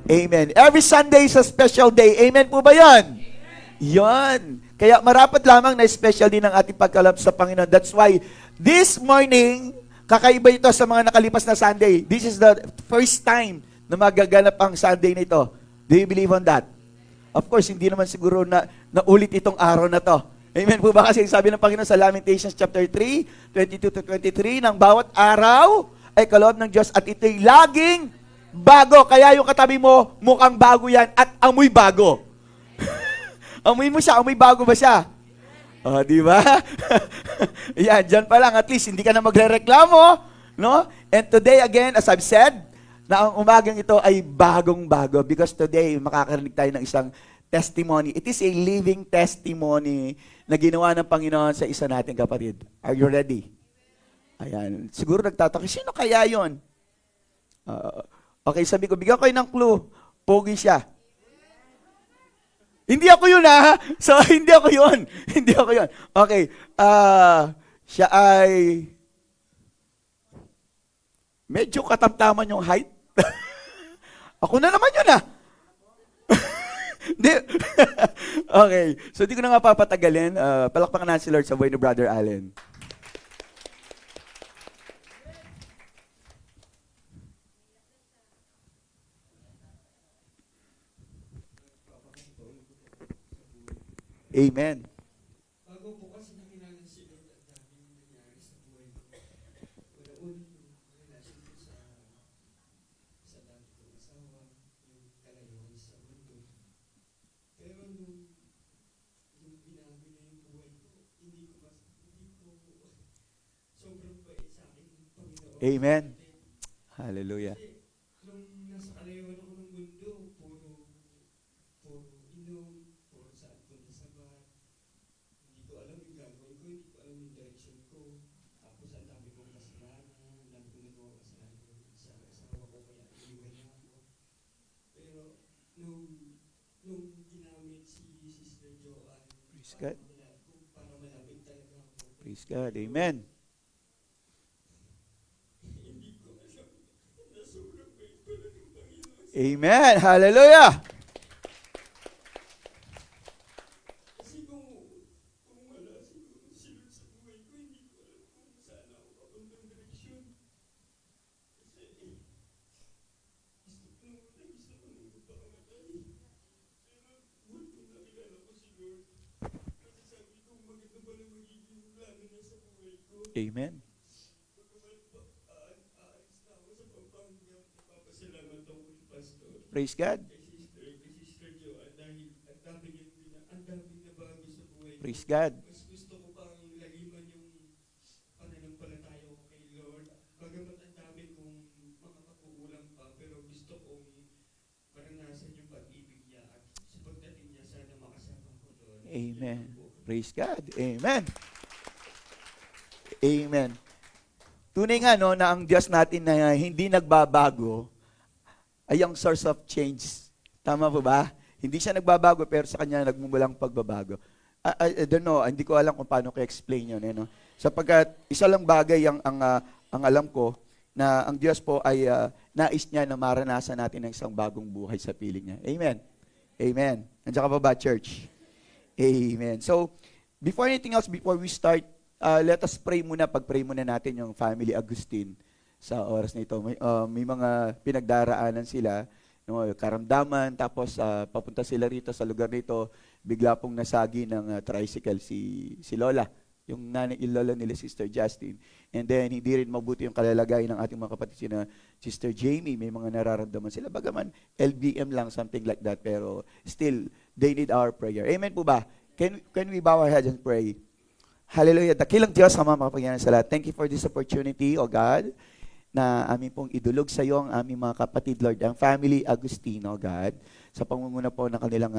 Amen. Every Sunday is a special day. Amen po ba yan? Yan. Kaya marapat lamang na special din ang ating pagkalap sa Panginoon. That's why this morning, kakaiba ito sa mga nakalipas na Sunday. This is the first time na magaganap ang Sunday na ito. Do you believe on that? Of course, hindi naman siguro na ulit itong araw na to. Amen po ba? Kasi sabi ng Panginoon sa Lamentations chapter 3, 22-23, ng bawat araw ay kaloob ng Diyos at ito'y laging bago. Kaya yung katabi mo, mukhang bago yan at amoy bago. Amoy mo siya, amoy bago ba siya? Oh, di ba? Yan, dyan pa lang. At least, hindi ka na magre-reklamo. No? And today, again, as I've said, na ang umagang ito ay bagong-bago because today, makakarinig tayo ng isang testimony. It is a living testimony na ginawa ng Panginoon sa isa nating kapatid. Are you ready? Ayan. Siguro nagtataka, sino kaya yon? Okay, sabi ko, bigyan ko kayo ng clue. Pogi siya. Hindi ako yun, ha? So, hindi ako yun. Hindi ako yun. Okay. Siya ay medyo katamtaman yung height. Ako na naman yun, ha? Hindi. Okay. So, di ko na nga papatagalin. Palakpakan natin si Lord sa buhay ni Brother Allen. Amen. Bago po kasi nakilala si Lord, ang daming nangyari sa buhay ko. Una-una yung relasyon ko sa dati kong asawa, yung kalayuan sa mundo. Pero nung binago niya yung buhay ko, sobrang bait sa akin ng Panginoon. Amen. Hallelujah. Kasi nung nasa kalayuan ako ng mundo, puro inom, puro saan punta sa bar. Hindi ko alam yung gagawin ko, hindi ko alam yung direction ko. Tapos ang dami kong kasalanan, ang dami kong nagawa kasalanan sa asawa ko, kaya iniwan niya ako. Pero nung ginamit si Sister Joanne, Praise God. para malapit talaga ako. Praise God. Amen. Hindi ko alam na sobrang bait pala ng Panginoon. Amen. Hallelujah. Kasi kung wala siguro si Lord sa buhay ko, hindi ko alam kung saan ako papuntang direksyon. Kasi gusto ko nung magpakamatay. Pero buhay kong nakilala ko si Lord. Kasi sabi ko, maganda pala magiging plano niya sa buhay ko. Amen. Pagkaman aalis na ako sa Pampanga, ipapasalamat ako kay Pastor. Praise God. Kay Sister Joanne dahil ang daming nabago sa buhay ko. Praise God. Mas gusto ko pang laliman yung pananampalataya ko kay Lord. Bagamat ang dami kong mga kakukulang pa, pero gusto kong maranasan yung pag-ibig niya at sa pagdating niya sana makasama ko doon. Amen. Praise God. Amen. Amen. Tunay nga no, na ang Diyos natin na hindi nagbabago ay ang source of change. Tama po ba? Hindi siya nagbabago pero sa Kanya nagmumulang pagbabago. I don't know, hindi ko alam kung paano ko-explain yun. No? Sapagkat isa lang bagay ang alam ko na ang Diyos po ay nais niya na maranasan natin ng isang bagong buhay sa piling niya. Amen. Amen. Nandiyan ka pa ba, church? Amen. So, before anything else, before we start, let us pray muna. Pag-pray muna natin yung family Agustin sa oras na ito. May mga pinagdaraanan sila, no, karamdaman, tapos papunta sila rito sa lugar nito, bigla pong nasagi ng tricycle si Lola, yung lola nila, Sister Justin. And then, hindi rin mabuti yung kalalagayan ng ating mga kapatid, sina Sister Jamie, may mga nararamdaman sila. Bagaman, LBM lang, something like that, pero still, they need our prayer. Amen po ba? Can we bow our heads and pray? Hallelujah. Dakilang Diyos, Ama, makapangyarihan sa lahat. Thank you for this opportunity, O God, na amin pong idulog sa iyo ang aming mga kapatid, Lord, ang family Agustino, God, sa pangunguna po ng kanilang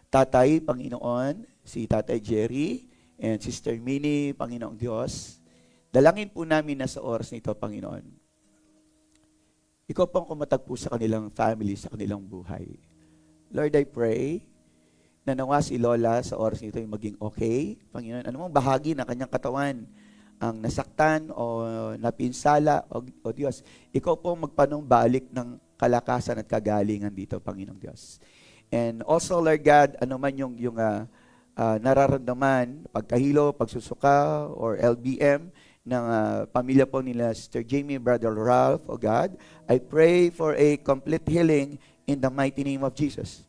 tatay, Panginoon, si Tatay Jerry, and Sister Minnie, Panginoong Diyos. Dalangin po namin na sa oras nito, Panginoon. Ikaw pong kumatagpo sa kanilang family, sa kanilang buhay. Lord, I pray na nawa si Lola sa oras nito ay maging okay. Panginoon, anumang bahagi ng kanyang katawan ang nasaktan o napinsala, o Diyos, ikaw po magpanumbalik ng kalakasan at kagalingan dito, Panginoong Diyos. And also, Lord God, ano man yung nararamdaman, pagkahilo, pagsusuka, or LBM ng pamilya po nila Sister Jamie, Brother Ralph, O God, I pray for a complete healing in the mighty name of Jesus.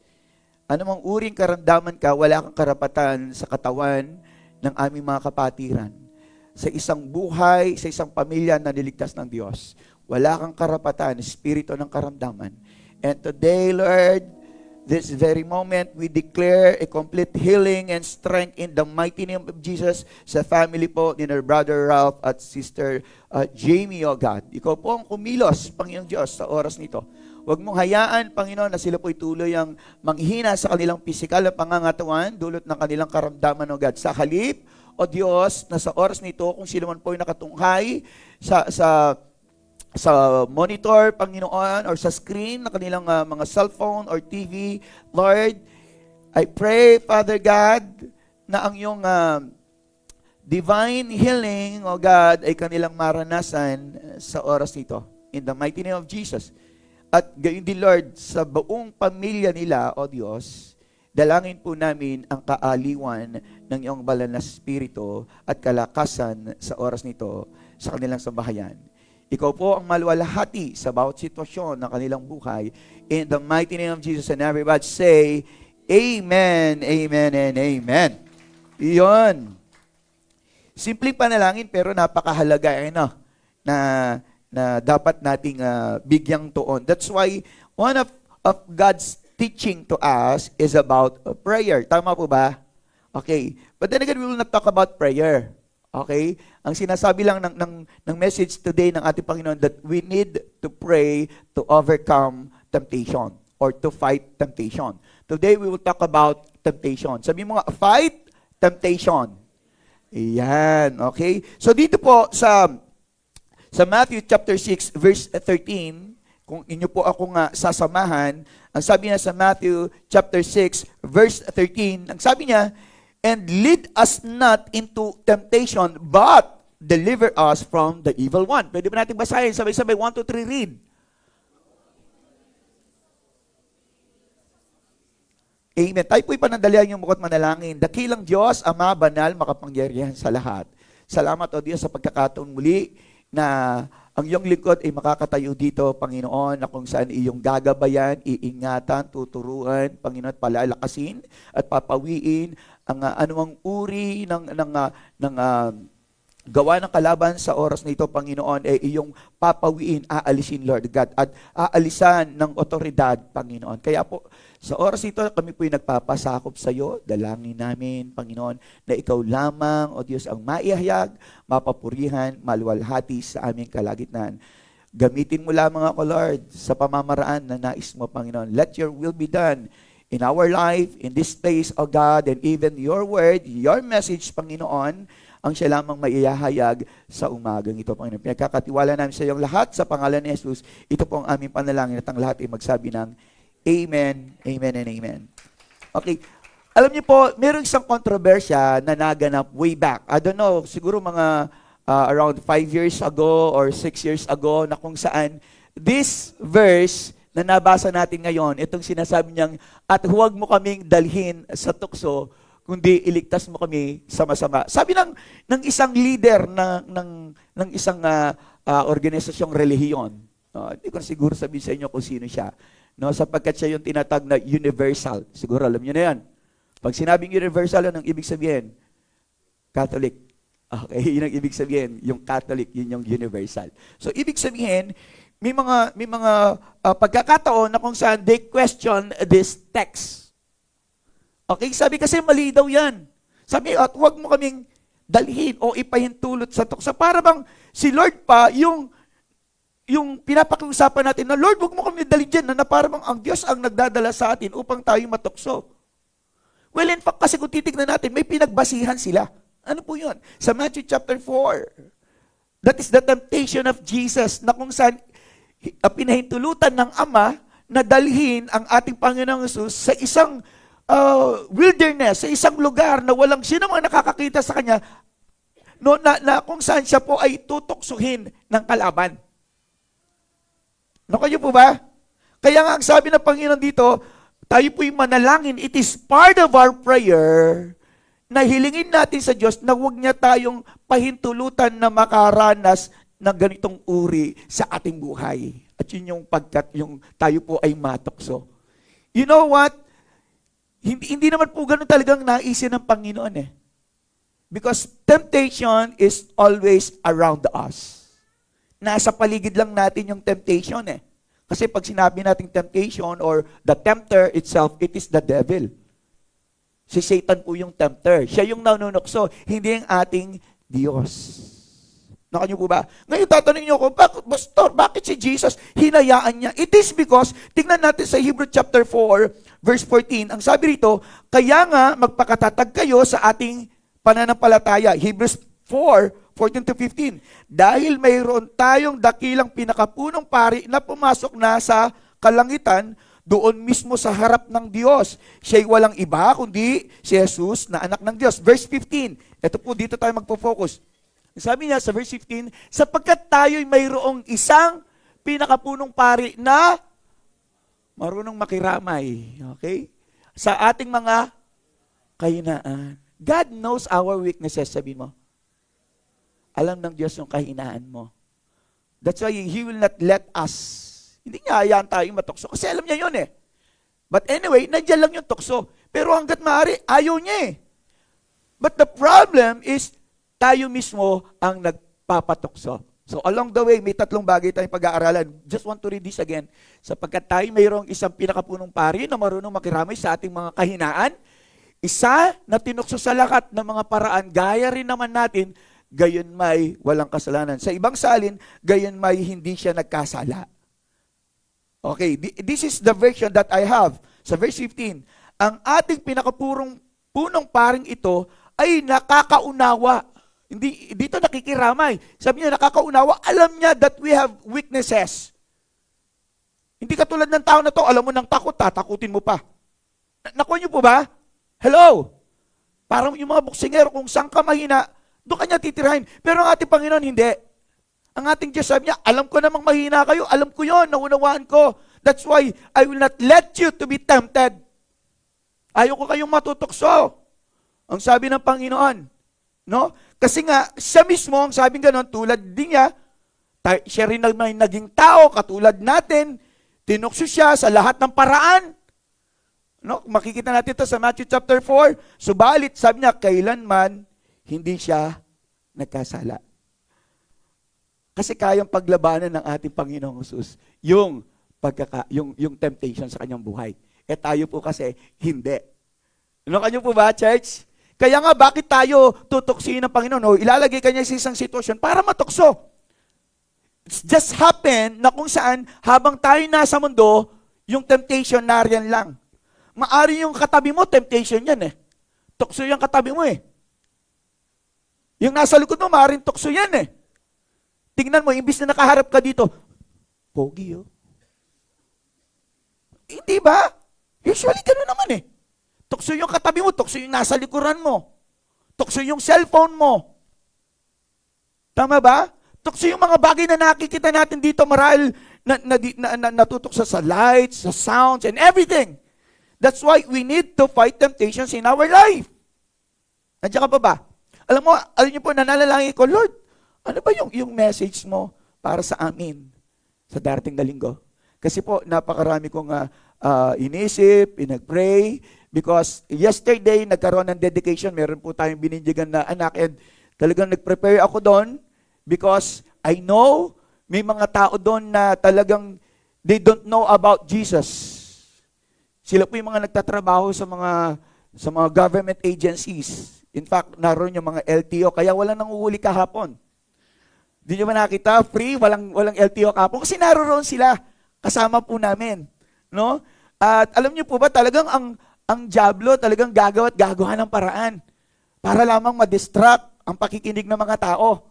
Anumang uring karamdaman ka, wala kang karapatan sa katawan ng aming mga kapatiran. Sa isang buhay, sa isang pamilya na niligtas ng Diyos, wala kang karapatan, espiritu ng karamdaman. And today, Lord, this very moment, we declare a complete healing and strength in the mighty name of Jesus sa family po ni Brother Ralph at Sister Jamie, O God. Ikaw po ang kumilos, Panginoong Diyos, sa oras nito. Huwag mong hayaan, Panginoon, na sila po'y tuloy ang manghina sa kanilang pisikal na pangangatawan, dulot ng kanilang karamdaman, O God. Sa halip, O Diyos, na sa oras nito, kung sila man po'y nakatunghay sa monitor, Panginoon, or sa screen ng kanilang mga cellphone or TV, Lord, I pray, Father God, na ang iyong divine healing, O God, ay kanilang maranasan sa oras nito. In the mighty name of Jesus. At gayon din, Lord, sa buong pamilya nila, O Diyos, dalangin po namin ang kaaliwan ng iyong banal na spirito at kalakasan sa oras nito sa kanilang sambahayan. Ikaw po ang maluwalhati sa bawat sitwasyon ng kanilang buhay. In the mighty name of Jesus, and everybody say, Amen, Amen, and Amen. Iyon. Simpleng panalangin pero napakahalaga na dapat nating bigyang tuon. That's why one of God's teaching to us is about prayer. Tama po ba? Okay. But then again, we will not talk about prayer. Okay? Ang sinasabi lang ng message today ng ating Panginoon that we need to pray to overcome temptation or to fight temptation. Today, we will talk about temptation. Sabi mo nga, fight temptation. Ayan. Okay? So dito po sa Matthew chapter 6, verse 13, kung inyo po ako nga sasamahan, ang sabi niya sa Matthew chapter 6, verse 13, ang sabi niya, and lead us not into temptation, but deliver us from the evil one. Pwede ba natin basahin? Sabay-sabay, 1, 2, 3, read. Amen. Tayo po'y panandalian yung bukod manalangin. Dakilang Diyos, Ama, banal, makapangyarihan sa lahat. Salamat, O Diyos, sa pagkakataon muli na ang iyong lingkod ay makakatayo dito, Panginoon, na kung saan iyong gagabayan, iingatan, tuturuan, Panginoon, at palalakasin at papawiin ang anumang uri ng gawa ng kalaban sa oras na ito, Panginoon, ay iyong papawiin, aalisin, Lord God, at aalisan ng otoridad, Panginoon. Kaya po, sa oras ito, kami po'y nagpapasakop sa iyo. Dalangin namin, Panginoon, na ikaw lamang, O Diyos, ang maihayag, mapapurihan, maluwalhati sa aming kalagitnaan. Gamitin mo lamang ako, Lord, sa pamamaraan na nais mo, Panginoon. Let your will be done in our life, in this place, O God, and even your word, your message, Panginoon, ang siya lamang maihahayag sa umagang ito, Panginoon. Pinagkakatiwala namin sa iyong lahat sa pangalan ni Jesus. Ito po ang aming panalangin at ang lahat ay magsabi ng Amen, Amen, and Amen. Okay. Alam niyo po, mayroong isang kontrobersya na naganap way back. I don't know, siguro mga around 5 years ago or 6 years ago na kung saan this verse na nabasa natin ngayon, itong sinasabi niyang, at huwag mo kaming dalhin sa tukso, kundi iligtas mo kami sa masama. Sabi ng isang leader ng isang organisasyong relihiyon. Hindi ko siguro sabihin sa inyo kung sino siya. No, sapagkat siya yung tinatag na universal. Siguro alam niyo na yan. Pag sinabing universal, anong ibig sabihin? Catholic. Okay, yun ang ibig sabihin. Yung Catholic, yun yung universal. So, ibig sabihin, may mga pagkakataon na kung saan they question this text. Okay, sabi kasi mali daw yan. Sabi, at huwag mo kaming dalhin o ipahintulot sa tukso. Para bang si Lord pa, yung pinapakiusapan natin na, Lord, huwag mo kami dali dyan, na para bang ang Diyos ang nagdadala sa atin upang tayo matukso. Well, in fact, kasi kung titignan natin, may pinagbasihan sila. Ano po yun? Sa Matthew chapter 4, that is the temptation of Jesus, na kung saan pinahintulutan ng Ama na dalhin ang ating Panginoong Jesus sa isang wilderness, sa isang lugar na walang sino mang nakakakita sa Kanya, no, na kung saan siya po ay tutuksuhin ng kalaban. No, kayo po ba? Kaya nga ang sabi ng Panginoon dito, tayo po'y manalangin. It is part of our prayer na hilingin natin sa Diyos na huwag niya tayong pahintulutan na makaranas ng ganitong uri sa ating buhay. At yun yung pagkat yung tayo po ay matukso. You know what? Hindi naman po ganun talagang naisin ng Panginoon eh. Because temptation is always around us. Nasa paligid lang natin yung temptation eh. Kasi pag sinabi nating temptation or the tempter itself, it is the devil. Si Satan po yung tempter. Siya yung nanunukso, hindi ang ating Diyos. Nakanyo po ba? Ngayon tatanungin niyo ko, Pastor, bakit si Jesus hinayaan niya? It is because, tingnan natin sa Hebrews chapter 4, verse 14, ang sabi rito, kaya nga magpakatatag kayo sa ating pananampalataya. Hebrews 4, 14 to 15. Dahil mayroon tayong dakilang pinakapunong pari na pumasok na sa kalangitan, doon mismo sa harap ng Diyos. Siya'y walang iba, kundi si Jesus na anak ng Diyos. Verse 15. Ito po, dito tayo magpo-focus. Sabi niya sa verse 15, sapagkat tayo'y mayroong isang pinakapunong pari na marunong makiramay. Okay? Sa ating mga kahinaan. God knows our weaknesses, sabi mo. Alam ng Diyos yung kahinaan mo. That's why He will not let us. Hindi niya hayaan tayong matukso. Kasi alam niya yun eh. But anyway, nandiyan lang yung tukso. Pero hanggat maaari, ayaw niya eh. But the problem is, tayo mismo ang nagpapatukso. So along the way, may tatlong bagay tayong pag-aaralan. Just want to read this again. Sapagkat tayo mayroong isang pinakapunong pari na marunong makiramay sa ating mga kahinaan, isa na tinukso sa lahat ng mga paraan, gaya rin naman natin, gayon may walang kasalanan. Sa ibang salin, gayon may hindi siya nagkasala. Okay, this is the version that I have. Sa verse 15, ang ating punong paring ito ay nakakaunawa. Hindi dito nakikiramay. Sabi niya nakakaunawa, alam niya that we have weaknesses. Hindi katulad ng tao na to, alam mo ng takot, tatakutin mo pa. Nakuha niyo po ba? Hello? Parang yung mga boksingero, kung saan ka mahina, doon kanya titirahin. Pero ang ating Panginoon, hindi. Ang ating Diyos, sabi niya, alam ko namang mahina kayo. Alam ko yon, naunawaan ko. That's why I will not let you to be tempted. Ayaw ko kayong matutukso. Ang sabi ng Panginoon. No? Kasi nga, siya mismo, ang sabi ganon, tulad din niya, siya rin may naging tao, katulad natin, tinukso siya sa lahat ng paraan. No? Makikita natin ito sa Matthew chapter 4. Subalit, sabi niya, kailanman hindi siya nagkasala. Kasi kayang paglabanan ng ating Panginoong Jesus yung temptation sa kanyang buhay. Eh tayo po kasi hindi. Ano kanyo po ba, church? Kaya nga, bakit tayo tutuksin ng Panginoon? O ilalagay kanya sa isang sitwasyon para matukso. It's just happen na kung saan, habang tayo nasa mundo, yung temptation nariyan lang. Maari yung katabi mo, temptation yan eh. Tukso yung katabi mo eh. Yung nasa likod mo, maaaring tukso yan eh. Tingnan mo, imbis na nakaharap ka dito, pogi oh. Hindi ba? Usually, gano'n naman eh. Tukso yung katabi mo, tukso yung nasa likuran mo. Tukso yung cellphone mo. Tama ba? Tukso yung mga bagay na nakikita natin dito, marahil natutukso sa lights, sa sounds, and everything. That's why we need to fight temptations in our life. Nandiyan ka pa ba? Alam niyo po, nananalangin ko, Lord, ano ba yung message mo para sa amin sa darating na linggo? Kasi po, napakarami kong inisip, pinag-pray, because yesterday, nagkaroon ng dedication, meron po tayong binindigan na anak, and talagang nag-prepare ako doon, because I know, may mga tao doon na talagang, they don't know about Jesus. Sila po yung mga nagtatrabaho sa mga government agencies. In fact, naroon yung mga LTO, kaya walang nanguhuli kahapon. Di nyo ba nakita? Free, walang LTO kahapon. Kasi naroon sila, kasama po namin. No? At alam niyo po ba, talagang ang diablo talagang gagawa ng paraan para lamang ma-distract ang pakikinig ng mga tao.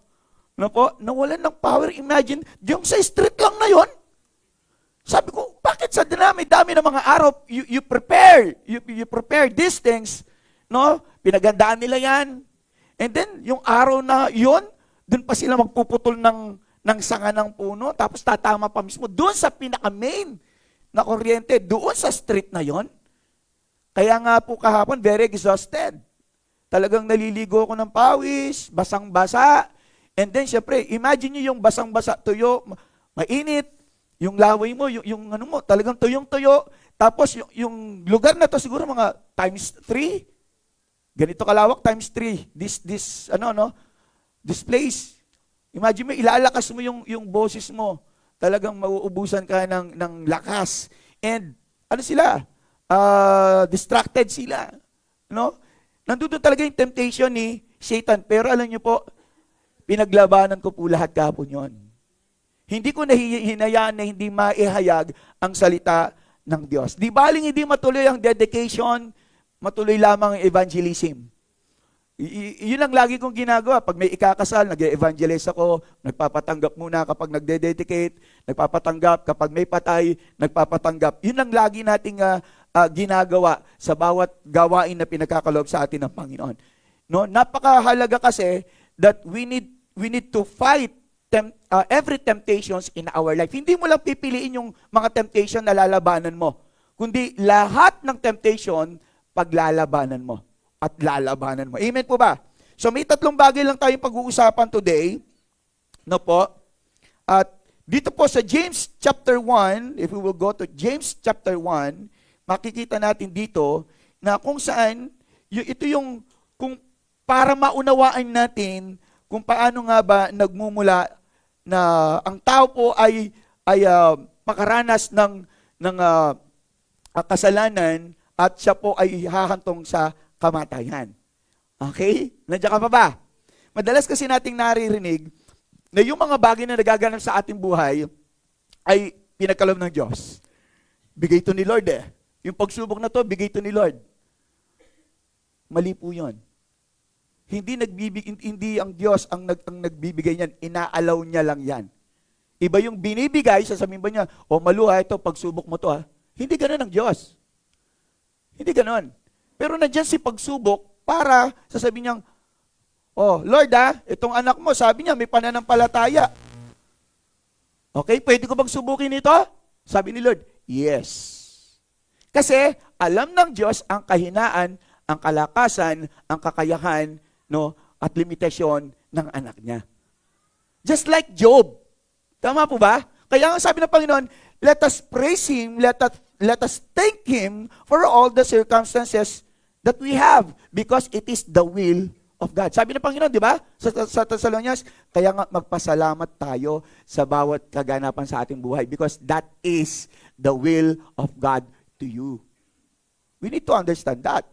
No po? Nawalan ng power. Imagine, yung sa street lang na yon. Sabi ko, bakit sa dami ng mga araw, you prepare these things, no? Pinagandaan nila yan. And then, yung araw na yun, doon pa sila magpuputol ng sanga ng puno, tapos tatama pa mismo doon sa pinaka-main na kuryente, doon sa street na yon. Kaya nga po kahapon, very exhausted. Talagang naliligo ako ng pawis, basang-basa. And then, syempre, imagine nyo yung basang-basa, tuyo, mainit, yung laway mo, yung ano mo, talagang tuyong-tuyo. Tapos, yung lugar na to siguro mga times 3. Ganito kalawak, times 3. This place. Imagine mo, ilalakas mo yung boses mo. Talagang mauubusan ka ng lakas. And, ano sila? Distracted sila. No? Nandun talaga yung temptation ni Satan. Pero alam niyo po, pinaglabanan ko po lahat kahapon yon. Hindi ko hinayaan na hindi maihayag ang salita ng Diyos. Di baling hindi matuloy ang dedication, matuloy lamang ang evangelism. Yun ang lagi kong ginagawa. Pag may ikakasal, nag-evangelize ako, nagpapatanggap muna kapag nagde-dedicate, nagpapatanggap kapag may patay, nagpapatanggap. Yun ang lagi nating ginagawa sa bawat gawain na pinagkakaloob sa atin ng Panginoon. No, napakahalaga kasi that we need to fight every temptations in our life. Hindi mo lang pipiliin yung mga temptation na lalabanan mo, kundi lahat ng temptation paglalabanan mo at lalabanan mo. Amen po ba? So may 3 bagay lang tayong pag-uusapan today. No po? At dito po sa James chapter 1, if we will go to James chapter 1, makikita natin dito na kung saan, ito yung, kung para maunawaan natin kung paano nga ba nagmumula na ang tao po ay makaranas ng kasalanan at siya po ay hahantong sa kamatayan. Okay? Nandiyan ka pa ba? Madalas kasi nating naririnig na yung mga bagay na nagaganap sa ating buhay ay pinagkaloob ng Diyos. Bigay ito ni Lord eh. Yung pagsubok na to, bigay ito ni Lord. Mali po yun. Hindi ang Diyos ang nagbibigay niyan, inaalaw niya lang yan. Iba yung binibigay, sasabihin ba niya, maluha ito, pagsubok mo to ha. Hindi ganoon ang Diyos. Hindi ganoon. Pero nandiyan si pagsubok para sasabihin niyang, Lord itong anak mo, sabi niya, may pananampalataya. Okay, pwede ko bang subukin ito? Sabi ni Lord, yes. Kasi alam ng Diyos ang kahinaan, ang kalakasan, ang kakayahan, at limitasyon ng anak niya. Just like Job. Tama po ba? Kaya nga sabi ng Panginoon, let us praise Him, let us thank Him for all the circumstances that we have because it is the will of God. Sabi ng Panginoon, di ba? Sa Thessalonians, kaya nga magpasalamat tayo sa bawat kaganapan sa ating buhay because that is the will of God to you. We need to understand that.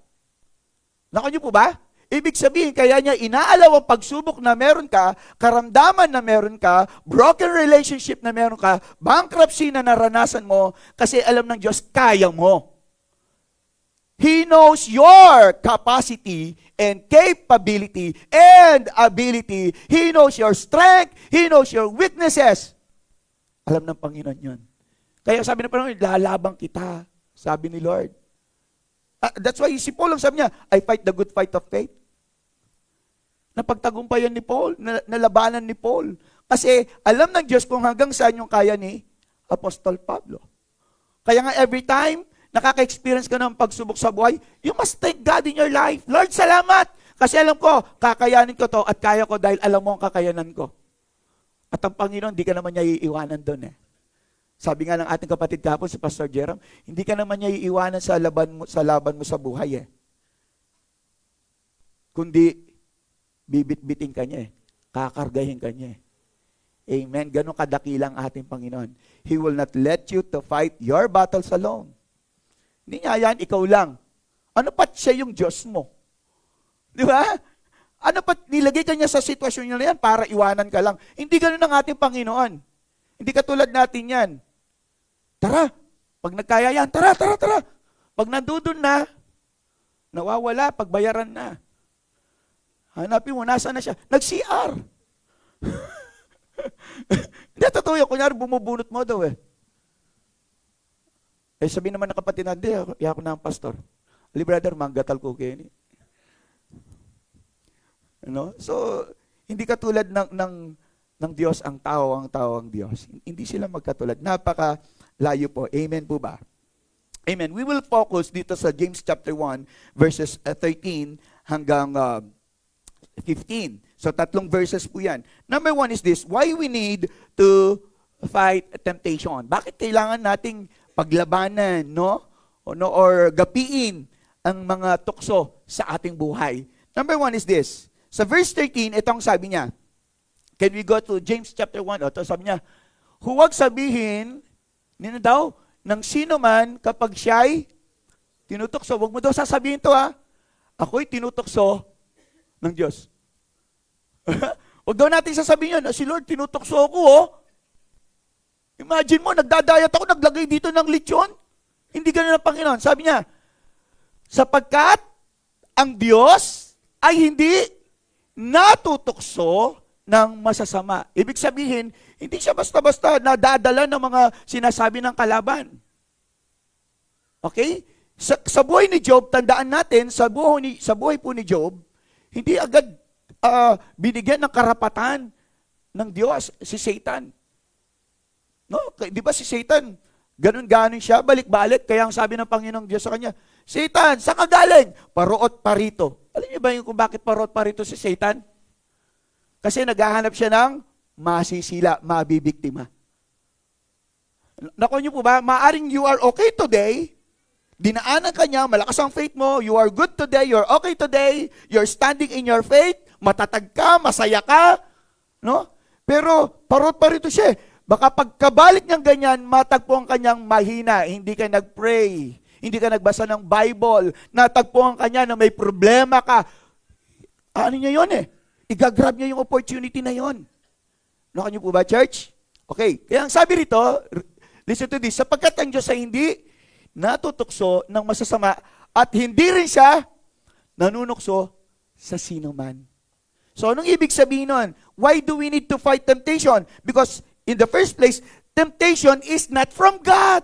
Nakon niyo po ba? Ibig sabihin, kaya niya inaalaw ang pagsubok na meron ka, karamdaman na meron ka, broken relationship na meron ka, bankruptcy na naranasan mo, kasi alam ng Diyos, kaya mo. He knows your capacity and capability and ability. He knows your strength. He knows your weaknesses. Alam ng Panginoon yun. Kaya sabi ng Panginoon, lalabang kita, sabi ni Lord. That's why si Paul ang sabi niya, I fight the good fight of faith. Napagtagumpayan ni Paul, nalabanan ni Paul. Kasi alam ng Diyos kung hanggang saan yung kaya ni Apostol Pablo. Kaya nga every time nakaka-experience ka ng pagsubok sa buhay, you must thank God in your life. Lord, salamat! Kasi alam ko, kakayanin ko to at kaya ko dahil alam mo ang kakayanan ko. At ang Panginoon, hindi ka naman niya iiwanan doon eh. Sabi nga ng ating kapatid kahapon, si Pastor Jerome, hindi ka naman niya iiwanan sa laban mo sa buhay eh. Kundi, bibit-biting ka niya eh. Kakargahin ka niya eh. Amen. Ganon kadakilang ating Panginoon. He will not let you to fight your battles alone. Hindi niya yan, ikaw lang. Ano pat siya yung Diyos mo? Di ba? Ano pat nilagay ka niya sa sitwasyon niya na yan para iwanan ka lang? Hindi ganon ang ating Panginoon. Hindi katulad natin yan. Tara, pag nagkaya yan, tara. Pag nandudun na, nawawala, pagbayaran na. Hanapin mo, nasaan na siya? Nag-CR. Hindi, totoo yun. Kunyari, bumubunot mo daw eh. Sabi naman ng kapatid na, hindi, ako na ang pastor. Ali, brother, manggatal ko kayo ni. No? So, hindi katulad ng Diyos ang tao ang Diyos. Hindi sila magkatulad. Napaka layo po. Amen po ba? Amen. We will focus dito sa James chapter 1 verses 13 hanggang 15. So, 3 verses po yan. Number 1 is this, why we need to fight temptation. Bakit kailangan nating paglabanan, no? Or gapiin ang mga tukso sa ating buhay. Number 1 is this. Sa verse 13, itong sabi niya. Can we go to James chapter 1? Ito sabi niya, huwag sabihin, nino daw, ng sino man kapag siya'y tinutukso. Huwag mo daw sasabihin to ha. Ako'y tinutukso ng Diyos. Huwag daw natin sasabihin yun, si Lord, tinutukso ako oh. Imagine mo, nagdadayat ako, naglagay dito ng lechon. Hindi ganun ang Panginoon. Sabi niya, sapagkat ang Diyos ay hindi natutukso ng masasama. Ibig sabihin, hindi siya basta-basta nadadala ng mga sinasabi ng kalaban. Okay? Sa buhay ni Job, tandaan natin, sa buhay po ni Job, hindi agad binigyan ng karapatan ng Diyos si Satan. No? Di ba si Satan, ganun-ganon siya, balik-balik, kaya ang sabi ng Panginoong Diyos sa kanya, Satan, saan ka galing? Paroot parito. Alam niyo ba yung kung bakit paroot parito si Satan? Kasi naghahanap siya ng masisila, mabibiktima. Naku niyo po ba, maaring you are okay today, dinaanan ka niya, malakas ang faith mo, you are good today, you're okay today, you're standing in your faith, matatag ka, masaya ka, no? Pero paroot parito siya. Baka pagkabalik niyang ganyan, matagpuan kanyang mahina, hindi ka nag-pray, hindi ka nagbasa ng Bible, natagpuan kanya na may problema ka. Ano niya yun eh? Igagrab niya yung opportunity na yun. Nakan niyo po ba, church? Okay, kaya ang sabi rito, listen to this, sapagkat ang Diyos ay hindi natutukso ng masasama at hindi rin siya nanunukso sa sino man. So, anong ibig sabihin nun? Why do we need to fight temptation? Because in the first place, temptation is not from God.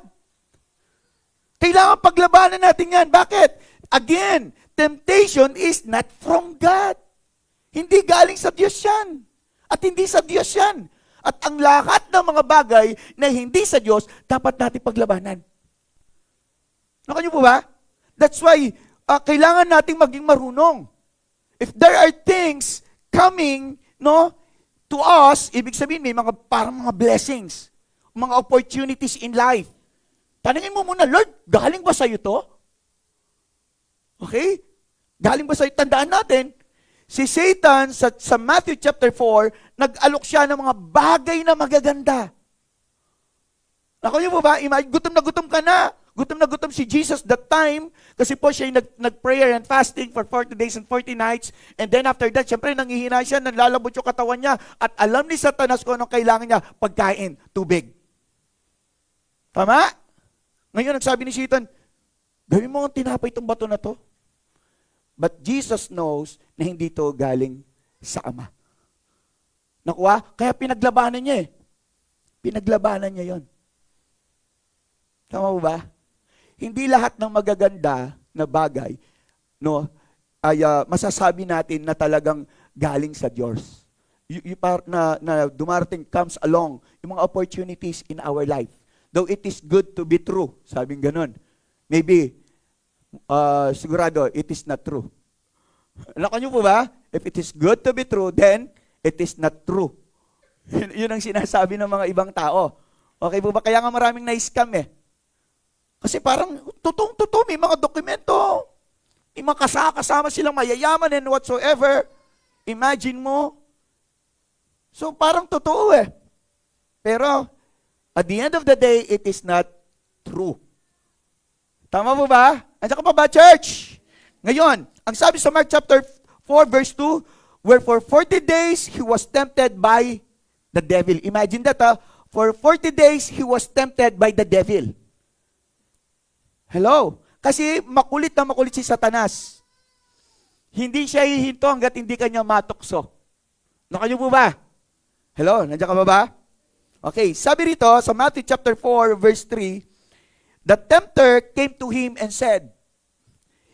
Kailangan paglabanan natin yan. Bakit? Again, temptation is not from God. Hindi galing sa Diyos yan. At hindi sa Diyos yan. At ang lahat ng mga bagay na hindi sa Diyos, dapat natin paglabanan. Nakan niyo po ba? That's why, kailangan nating maging marunong. If there are things coming, no, to us, ibig sabihin, may parang mga blessings, mga opportunities in life. Tanungin mo muna, Lord, galing ba sa'yo to? Okay? Galing ba sa'yo? Tandaan natin, si Satan, sa Matthew chapter 4, nag-alok siya ng mga bagay na magaganda. Ako niyo po ba? Gutom na gutom ka na. Gutom na gutom si Jesus that time kasi po siya nag-prayer and fasting for 40 days and 40 nights. And then after that, syempre nanghihina siya, nanlalabot yung katawan niya. At alam ni Satanas kung anong kailangan niya, pagkain, tubig. Tama? Ngayon, nagsabi ni Satan, gawin mo ang tinapay itong bato na to. But Jesus knows na hindi to galing sa Ama. Nakuha? Kaya pinaglabanan niya eh. Pinaglabanan niya yon. Tama po ba? Hindi lahat ng magaganda na bagay, no, ay masasabi natin na talagang galing sa Diyos. Na dumarating, comes along, yung mga opportunities in our life. Though it is good to be true, sabing ganun. Maybe, sigurado, it is not true. Alam niyo po ba? If it is good to be true, then it is not true. Yun ang sinasabi ng mga ibang tao. Okay po ba? Kaya nga maraming na-scam eh. Kasi parang, totoong-totoo, may mga dokumento. May mga kasama silang mayayaman and whatsoever. Imagine mo. So, parang totoo eh. Pero, at the end of the day, it is not true. Tama po ba? Andiyan ka pa ba, church? Ngayon, ang sabi sa Mark chapter 4, verse 2, where for 40 days, he was tempted by the devil. Imagine that, for 40 days, he was tempted by the devil. Hello? Kasi makulit na makulit si Satanas. Hindi siya hihinto hanggat hindi kanya matukso. Nakanyo po ba? Hello? Nandiyan ka ba? Okay, sabi rito sa Matthew chapter 4, verse 3, the tempter came to him and said,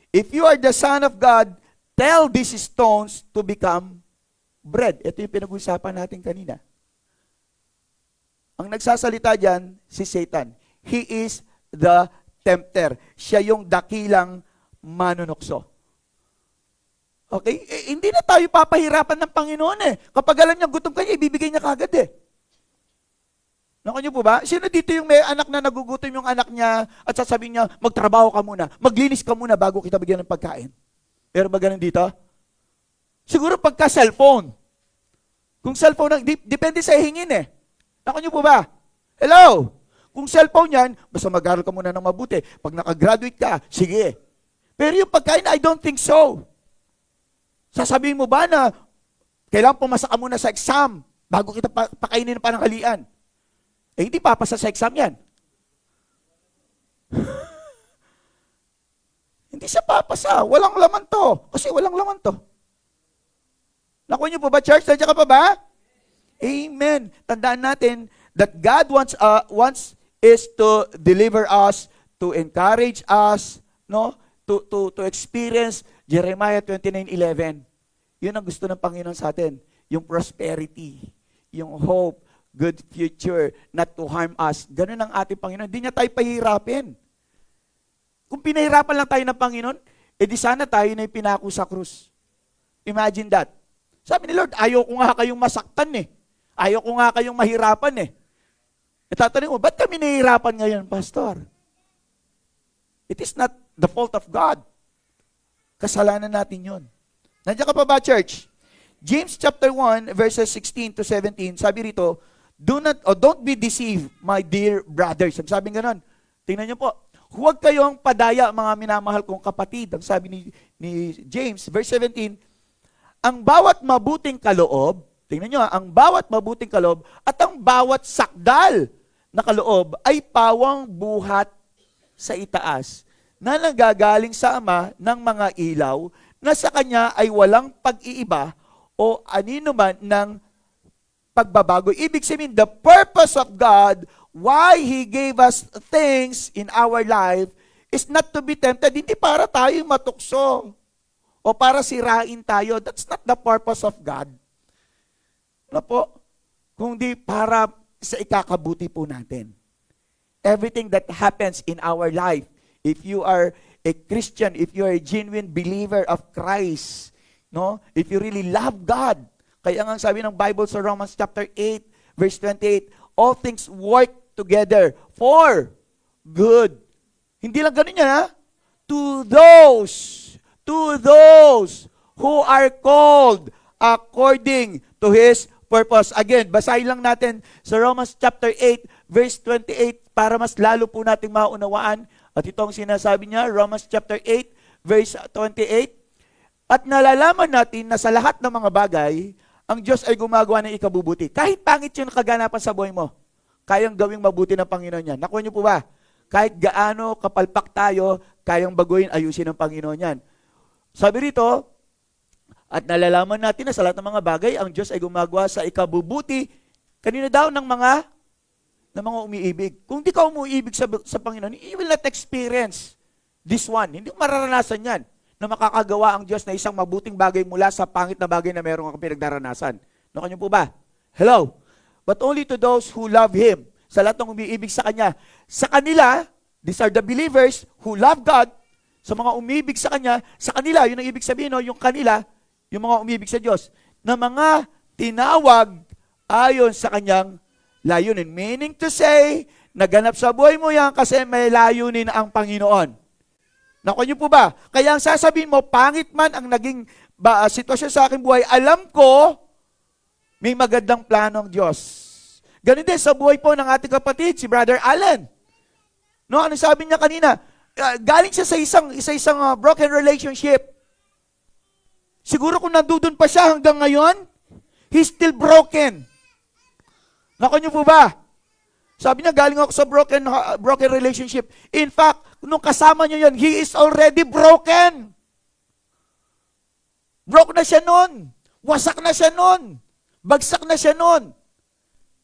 if you are the Son of God, tell these stones to become bread. Ito yung pinag-usapan natin kanina. Ang nagsasalita dyan, si Satan. He is the tempter. Siya yung dakilang manunukso. Okay? Hindi na tayo papahirapan ng Panginoon eh. Kapag alam niya gutom ka niya, ibibigay niya kagad eh. Naku niyo po ba? Sino dito yung may anak na nagugutom yung anak niya at sasabihin niya, magtrabaho ka muna, maglinis ka muna bago kita bigyan ng pagkain? Pero ba ganun dito? Siguro pagka cellphone. Kung cellphone, depende sa hingin eh. Naku niyo po ba? Hello? Kung cellphone yan, basta mag-aral ka muna ng mabuti. Pag nakagraduate ka, sige. Pero yung pagkain, I don't think so. Sasabihin mo ba na kailangan pumasa ka muna sa exam bago kita pakainin ng pananghalian? Eh, hindi papasa sa exam yan. Hindi siya papasa. Walang laman to. Kasi walang laman to. Nakuha niyo po ba, church? Nandiyan ka pa ba? Amen. Tandaan natin that God wants is to deliver us, to encourage us, no? To experience Jeremiah 29:11. Yun ang gusto ng Panginoon sa atin. Yung prosperity, yung hope, good future, not to harm us. Ganun ang ating Panginoon. Hindi niya tayo pahihirapin. Kung pinahirapan lang tayo ng Panginoon, edi sana tayo na yung pinako sa krus. Imagine that. Sabi ni Lord, ayaw ko nga kayong masaktan eh. Ayaw ko nga kayong mahirapan eh. Itatanong mo, ba't kami nahihirapan ngayon, Pastor? It is not the fault of God. Kasalanan natin yun. Nandiyan ka pa ba, church? James chapter 1, verses 16 to 17, sabi rito, don't be deceived, my dear brothers. Ang sabi ganon. Tingnan niyo po. Huwag kayong padaya, mga minamahal kong kapatid. Ang sabi ni James, verse 17, ang bawat mabuting kaloob, tingnan niyo, ang bawat mabuting kaloob at ang bawat sakdal na kaloob ay pawang buhat sa itaas na nanggagaling sa Ama ng mga ilaw na sa Kanya ay walang pag-iiba o anino man ng pagbabago. Ibig sabihin, the purpose of God, why He gave us things in our life, is not to be tempted. Hindi para tayo matukso o para sirain tayo. That's not the purpose of God. Ano po? Kundi para sa ikakabuti po natin. Everything that happens in our life, if you are a Christian, if you are a genuine believer of Christ, no? If you really love God, kaya nga sabi ng Bible sa Romans chapter 8, verse 28, all things work together for good. Hindi lang ganun yan, ha? To those who are called according to His purpose. Again, basahin lang natin sa Romans chapter 8, verse 28, para mas lalo po nating maunawaan. At ito ang sinasabi niya, Romans chapter 8, verse 28, at nalalaman natin na sa lahat ng mga bagay, ang Diyos ay gumagawa ng ikabubuti. Kahit pangit yung kaganapan sa buhay mo, kayang gawing mabuti ng Panginoon yan. Nakuha niyo po ba? Kahit gaano kapalpak tayo, kayang baguhin, ayusin ng Panginoon yan. Sabi rito, at nalalaman natin na sa lahat ng mga bagay, ang Diyos ay gumagawa sa ikabubuti. Kanino daw? Ng mga umiibig. Kung di ka umuibig sa Panginoon, you will not experience this one. Hindi mo mararanasan yan na makakagawa ang Diyos na isang mabuting bagay mula sa pangit na bagay na meron kang pinagdaranasan. Nakuha niyo po ba? Hello? But only to those who love Him. Sa lahat ng umiibig sa Kanya. Sa kanila, these are the believers who love God. Sa mga umiibig sa Kanya, sa kanila, yun ang ibig sabihin, no? Yung kanila, yung mga umibig sa Diyos, na mga tinawag ayon sa Kanyang layunin. Meaning to say, naganap sa buhay mo yan kasi may layunin ang Panginoon. Nakuha niyo po ba? Kaya ang sasabihin mo, pangit man ang naging sitwasyon sa aking buhay, alam ko, may magandang plano ang Diyos. Ganun din sa buhay po ng ating kapatid, si Brother Allen. No, ano sabi niya kanina? Galing siya sa isang broken relationship. Siguro kung nandun pa siya hanggang ngayon, he's still broken. Nakuha niyo po ba? Sabi niya, galing ako sa broken relationship. In fact, nung kasama niyo yan, he is already broken. Broke na siya nun. Wasak na siya nun. Bagsak na siya nun.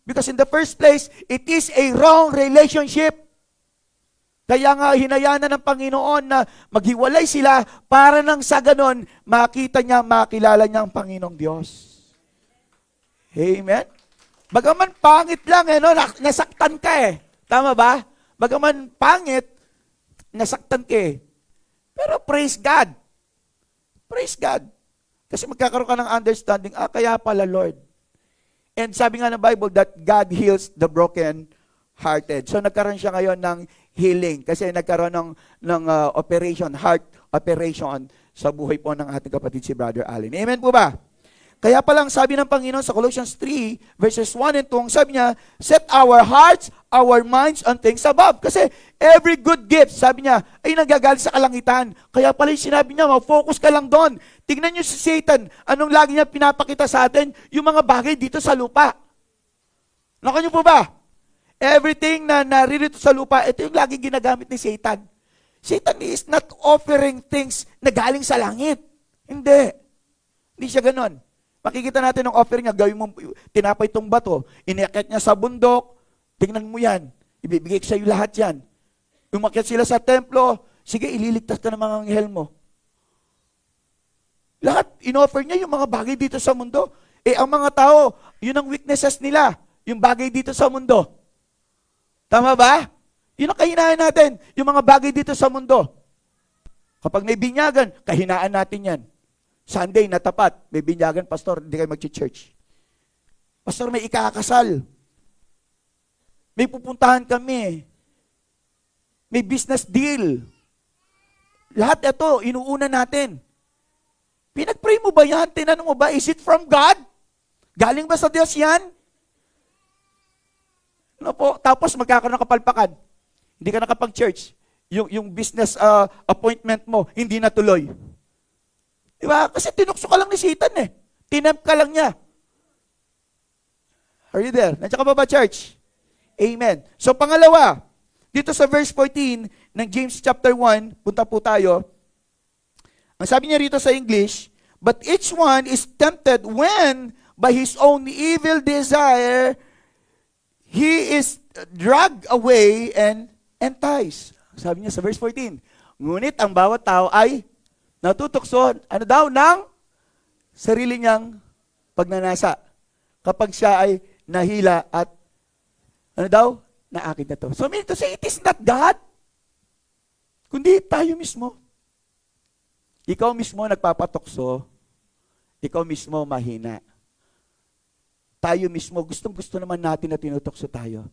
Because in the first place, it is a wrong relationship. Kaya nga, hinayaan na ng Panginoon na maghiwalay sila para nang sa ganon, makita niya, makilala niya ang Panginoong Diyos. Amen? Bagaman pangit lang, no? Nasaktan ka eh. Tama ba? Bagaman pangit, nasaktan ka eh. Pero praise God. Praise God. Kasi magkakaroon ka ng understanding, kaya pala Lord. And sabi nga ng Bible that God heals the broken hearted. So nagkaroon siya ngayon ng healing kasi nagkaroon ng operation, heart operation sa buhay po ng ating kapatid si Brother Allen. Amen po ba? Kaya palang sabi ng Panginoon sa Colossians 3 verses 1 and 2, sabi niya, set our hearts, our minds on things above. Kasi every good gift, sabi niya, ay nanggagaling sa kalangitan. Kaya pala yung sinabi niya, focus ka lang doon. Tingnan niyo si Satan, anong lagi niya pinapakita sa atin? Yung mga bagay dito sa lupa. Naka niyo po ba? Everything na naririto sa lupa, ito yung lagi ginagamit ni Satan. Satan is not offering things na galing sa langit. Hindi. Hindi siya ganon. Makikita natin ang offering niya, gawin mo, tinapay itong bato, iniakit niya sa bundok, tingnan mo yan, ibibigay ko sa iyo lahat yan. Umakyat sila sa templo, sige, ililigtas ka ng mga anghel mo. Lahat, in-offer niya yung mga bagay dito sa mundo. Ang mga tao, yun ang weaknesses nila, yung bagay dito sa mundo. Tama ba? Yun ang kahinaan natin, yung mga bagay dito sa mundo. Kapag may binyagan, kahinaan natin yan. Sunday na tapat, may binyagan, pastor, hindi kayo mag-church. Pastor, may ikakasal. May pupuntahan kami. May business deal. Lahat ito, inuuna natin. Pinag-pray mo ba yan? Tinanong mo ba, is it from God? Galing ba sa Diyos yan? Ano po? Tapos magkakaroon ng kapalpakan. Hindi ka nakapag-church. Yung business appointment mo, hindi natuloy. Diba? Kasi tinukso ka lang ni Satan eh. Tinempt ka lang niya. Are you there? Nandiyan ka ba church? Amen. So pangalawa, dito sa verse 14 ng James chapter 1, punta po tayo. Ang sabi niya rito sa English, but each one is tempted when by his own evil desire he is dragged away and enticed. Sabi niya sa verse 14, ngunit ang bawat tao ay natutukso, ano daw, ng sarili niyang pagnanasa. Kapag siya ay nahila at, ano daw, naakit na to. So, meaning to say, it is not God, kundi tayo mismo. Ikaw mismo nagpapatukso, ikaw mismo mahina. Tayo mismo, gustong-gusto naman natin na tinutukso tayo.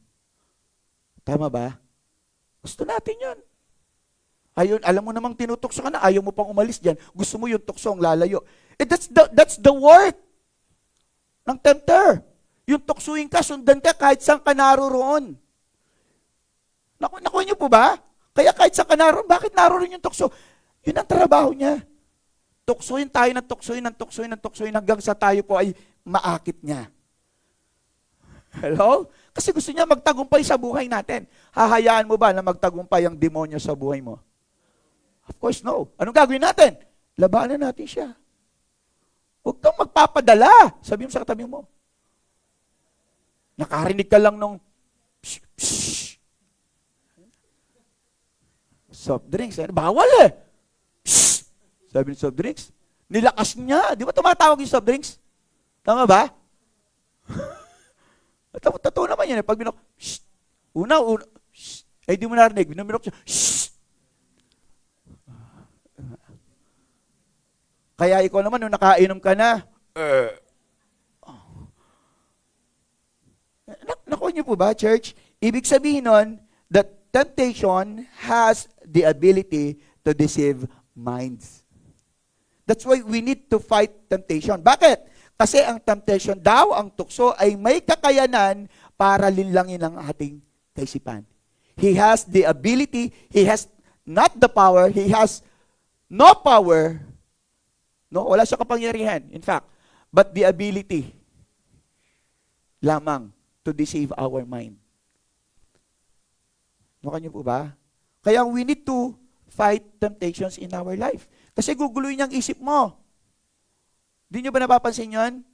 Tama ba? Gusto natin yun. Ayun, alam mo namang tinutukso ka na, ayaw mo pang umalis dyan. Gusto mo yung tukso, ang lalayo. That's the work ng tempter. Yung tuksuin ka, sundan ka kahit saan ka naroroon. Nakuha niyo po ba? Kaya kahit saan ka naroroon, bakit naroroon yung tukso? Yun ang trabaho niya. Tuksuin tayo ng tuksuin, ng tuksuin, ng tuksuin, hanggang sa tayo po ay maakit niya. Hello? Kasi gusto niya magtagumpay sa buhay natin. Hahayaan mo ba na magtagumpay ang demonyo sa buhay mo? Of course, no. Anong gagawin natin? Labanan natin siya. Huwag kang magpapadala. Sabi mo sa katabi mo. Nakarinig ka lang nung psh, psh. Soft drinks. Bawal eh. Psh. Sabi ng soft drinks. Nilakas niya. Di ba tumatawag yung soft drinks? Tama ba? Totoo naman yan. Pag binok, shh. Una. Shh. Ay, di mo narinig. Binok siya. Shh. Kaya ikaw naman, nung nakainom ka na, nakuha niyo po ba, church? Ibig sabihin nun, that temptation has the ability to deceive minds. That's why we need to fight temptation. Bakit? Kasi ang temptation daw, ang tukso, ay may kakayanan para linlangin ang ating kaisipan. He has the ability, he has not the power, he has no power. No, wala siya kapangyarihan, in fact, but the ability lamang to deceive our mind. No, kanyo po ba? Kaya we need to fight temptations in our life. Kasi guguluhin ang isip mo. Di nyo ba napapansin yun?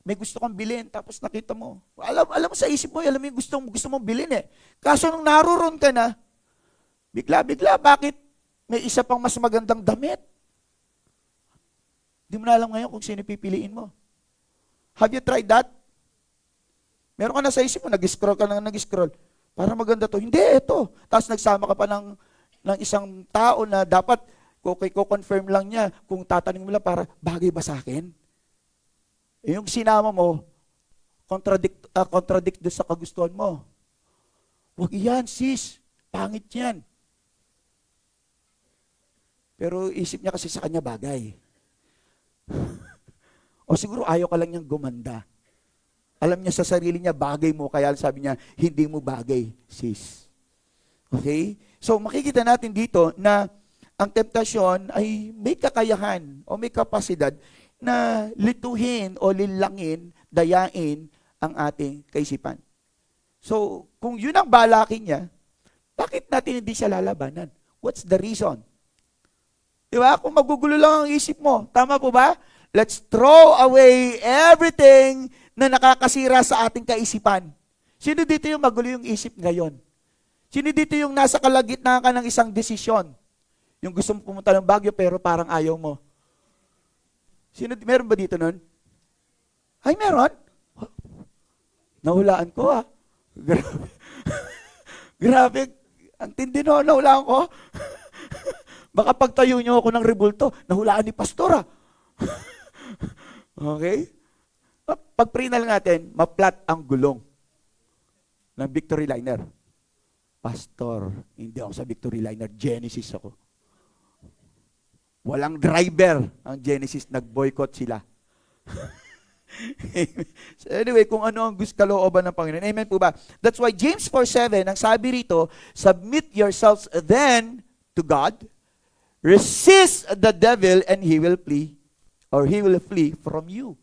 May gusto kang bilhin, tapos nakita mo. Alam mo sa isip mo, alam mo yung gusto mong bilhin eh. Kaso nung naroon ka na, bigla, bakit may isa pang mas magandang damit? Di mo na alam ngayon kung sino pipiliin mo. Have you tried that? Meron ka na sa isip mo, nag-scroll ka na nag-scroll. Para maganda to. Hindi, ito. Tapos nagsama ka pa ng isang tao na dapat ko-confirm lang niya kung tatanungin mo lang para bagay ba sa akin? Yung sinama mo, contradict doon sa kagustuhan mo. Huwag yan, sis. Pangit yan. Pero isip niya kasi sa kanya bagay. O siguro ayaw ka lang niyang gumanda. Alam niya sa sarili niya, bagay mo. Kaya sabi niya, hindi mo bagay, sis. Okay? So makikita natin dito na ang temptasyon ay may kakayahan o may kapasidad na lituhin o linlangin, dayain ang ating kaisipan. So kung yun ang balakin niya, bakit natin hindi siya lalabanan? What's the reason? Diba? Kung magugulo lang ang isip mo, tama po ba? Let's throw away everything na nakakasira sa ating kaisipan. Sino dito yung magulo yung isip ngayon? Sino dito yung nasa kalagitnaan ka ng isang desisyon? Yung gusto mo pumunta ng Baguio pero parang ayaw mo. Meron ba dito nun? Ay, meron? Nahulaan ko Grabe. Grabe. Ang tindi no, nahulaan ko. Baka pagtayo niyo ako ng rebulto, nahulaan ni pastor Okay? Pag-pray na lang natin, ma-flat ang gulong ng Victory Liner. Pastor, hindi ako sa Victory Liner, Genesis ako. Walang driver ang Genesis, nag-boycott sila. So anyway, kung ano ang gusto kalooban ng Panginoon. Amen po ba? That's why James 4:7, ang sabi rito, submit yourselves then to God, resist the devil and he will flee, or he will flee from you.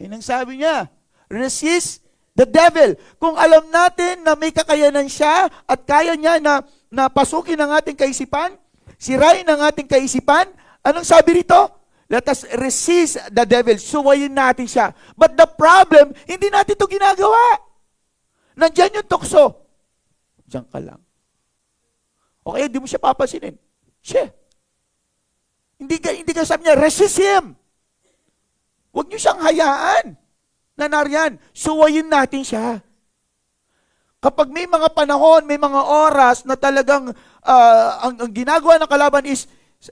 Ayun ang sabi niya. Resist the devil. Kung alam natin na may kakayanan siya at kaya niya na pasukin ang ating kaisipan, sirain ang ating kaisipan, anong sabi rito? Let us resist the devil. Suwayin natin siya. But the problem, hindi natin ito ginagawa. Nandyan yung tukso. Diyan ka lang. Okay, hindi mo siya papansinin. Siya. Hindi ka sabi niya, resist him. Huwag niyo siyang hayaan na nariyan. Suwayin natin siya. Kapag may mga panahon, may mga oras na talagang ang ginagawa ng kalaban is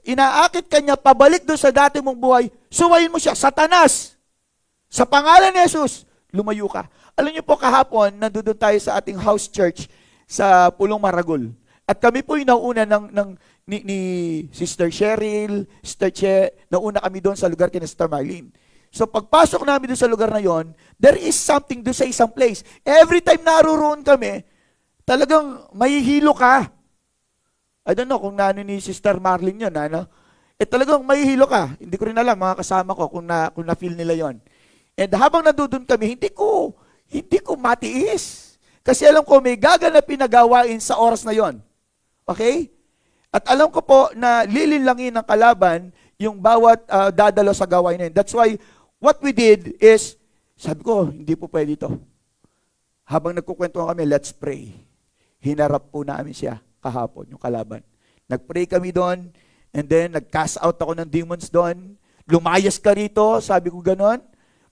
inaakit ka niya pabalik doon sa dati mong buhay, suwayin mo siya. Satanas, sa pangalan ni Jesus, lumayo ka. Alam niyo po kahapon, nandun tayo sa ating house church sa Pulong Maragol. At kami po yung nauna ni Sister Cheryl, Sister Che, nauna kami doon sa lugar kina Sister Marlene. So pagpasok namin doon sa lugar na yon, there is something doon sa isang place. Every time naroon kami, talagang mahihilo ka. I don't know kung nano ni Sister Marlene yun, talagang mahihilo ka. Hindi ko rin alam, mga kasama ko, kung na-feel nila yon. And habang nandun kami, hindi ko matiis. Kasi alam ko, may gaganapin na gawain sa oras na yon. Okay? At alam ko po na lilinlangin ng kalaban yung bawat dadalo sa gawain na yun. That's why, what we did is, sabi ko, hindi po pwede ito. Habang nagkukwentuhan kami, let's pray. Hinarap po namin siya kahapon, yung kalaban. Nag-pray kami doon, and then nag-cast out ako ng demons doon. Lumayas ka rito, sabi ko ganon.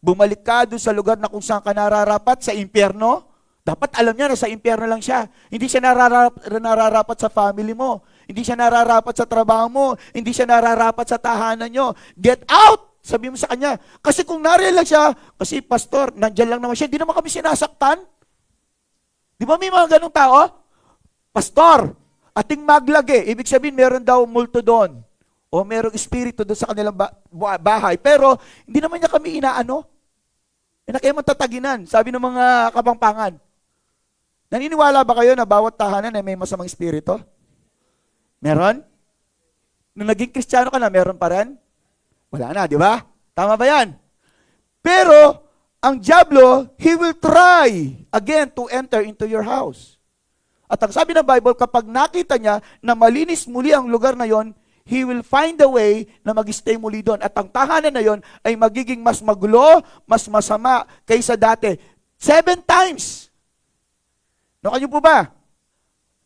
Bumalik ka doon sa lugar na kung saan ka nararapat, sa impyerno. Dapat alam niya na sa impyerno lang siya. Hindi siya nararapat sa family mo. Hindi siya nararapat sa trabaho mo. Hindi siya nararapat sa tahanan nyo. Get out! Sabi mo sa kanya. Kasi kung nariyan lang siya, kasi pastor, nandyan lang naman siya, hindi naman kami sinasaktan. Di ba may mga ganong tao? Pastor, ating maglagi. Ibig sabihin, meron daw multo doon. O merong espiritu doon sa kanilang bahay. Pero, hindi naman niya kami inaano. Kaya matataginan, sabi ng mga kabangpangan. Naniniwala ba kayo na bawat tahanan ay may masamang espiritu? Meron? Nung naging Kristiyano ka na, meron pa rin? Wala na, di ba? Tama ba yan? Pero, ang diablo, he will try again to enter into your house. At ang sabi ng Bible, kapag nakita niya na malinis muli ang lugar na yon, he will find a way na mag-stay muli doon. At ang tahanan na yon ay magiging mas magulo, mas masama kaysa dati. 7 times. Nakuha niyo po ba?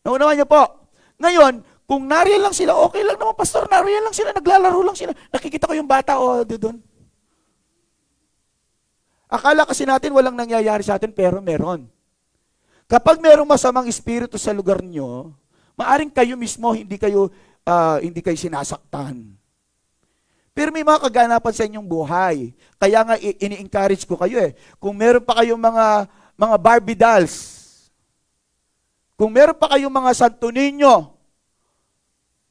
Naunawan niyo po. Ngayon, kung nariyan lang sila, okay lang naman, pastor, nariyan lang sila, naglalaro lang sila. Nakikita ko yung bata, doon. Akala kasi natin walang nangyayari sa atin, pero meron. Kapag merong masamang espiritu sa lugar nyo, maaring kayo mismo hindi kayo sinasaktan. Pero may mga kaganapan sa inyong buhay. Kaya nga ini-encourage ko kayo eh. Kung meron pa kayong mga Barbie dolls, kung meron pa kayong mga Santo Niño,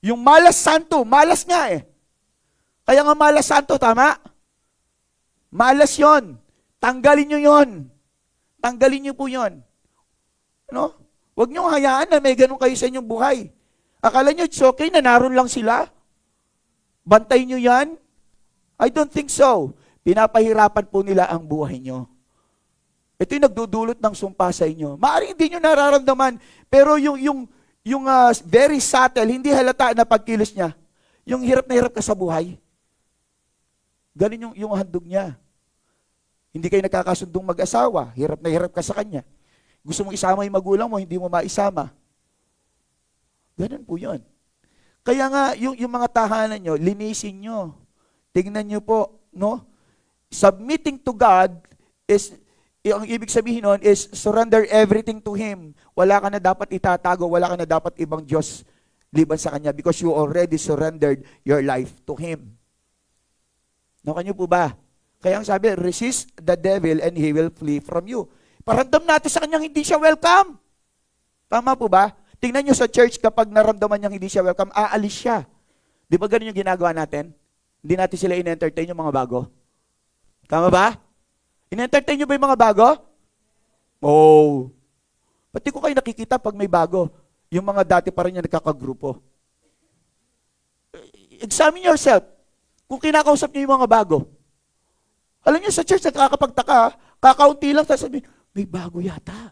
yung malas santo, malas nga eh. Kaya nga malas santo, tama? Malas yon. Tanggalin nyo yon. Tanggalin nyo po yon. No? Huwag nyo hayaan na may ganun kayo sa inyong buhay. Akala nyo it's okay na naroon lang sila? Bantay nyo yan? I don't think so. Pinapahirapan po nila ang buhay nyo. Ito yung nagdudulot ng sumpa sa inyo. Maaaring hindi nyo nararamdaman, pero yung very subtle, hindi halata na pagkilos niya, yung hirap na hirap ka sa buhay. Ganun yung handog niya. Hindi kayo nakakasundong mag-asawa, hirap na hirap ka sa kanya. Gusto mong isama yung magulang mo, hindi mo maisama. Ganun po yun. Kaya nga, yung mga tahanan nyo, linisin nyo. Tingnan nyo po, no? Submitting to God is, ang ibig sabihin nun is surrender everything to Him. Wala ka na dapat itatago, wala ka na dapat ibang Diyos liban sa Kanya because you already surrendered your life to Him. No, kanyo po ba? Kaya ang sabi, resist the devil and he will flee from you. Paramdam natin sa Kanyang hindi siya welcome. Tama po ba? Tingnan nyo sa church, kapag naramdaman niyang hindi siya welcome, aalis siya. Di ba ganun yung ginagawa natin? Hindi natin sila in-entertain yung mga bago. Tama ba? In-entertain nyo ba yung mga bago? Oh. Pati ko kayo nakikita pag may bago. Yung mga dati pa rin yung nagkakagrupo. Examine yourself. Kung kinakausap nyo yung mga bago. Alam nyo, sa church, nakakapagtaka, kakaunti lang, sasabihin, may bago yata.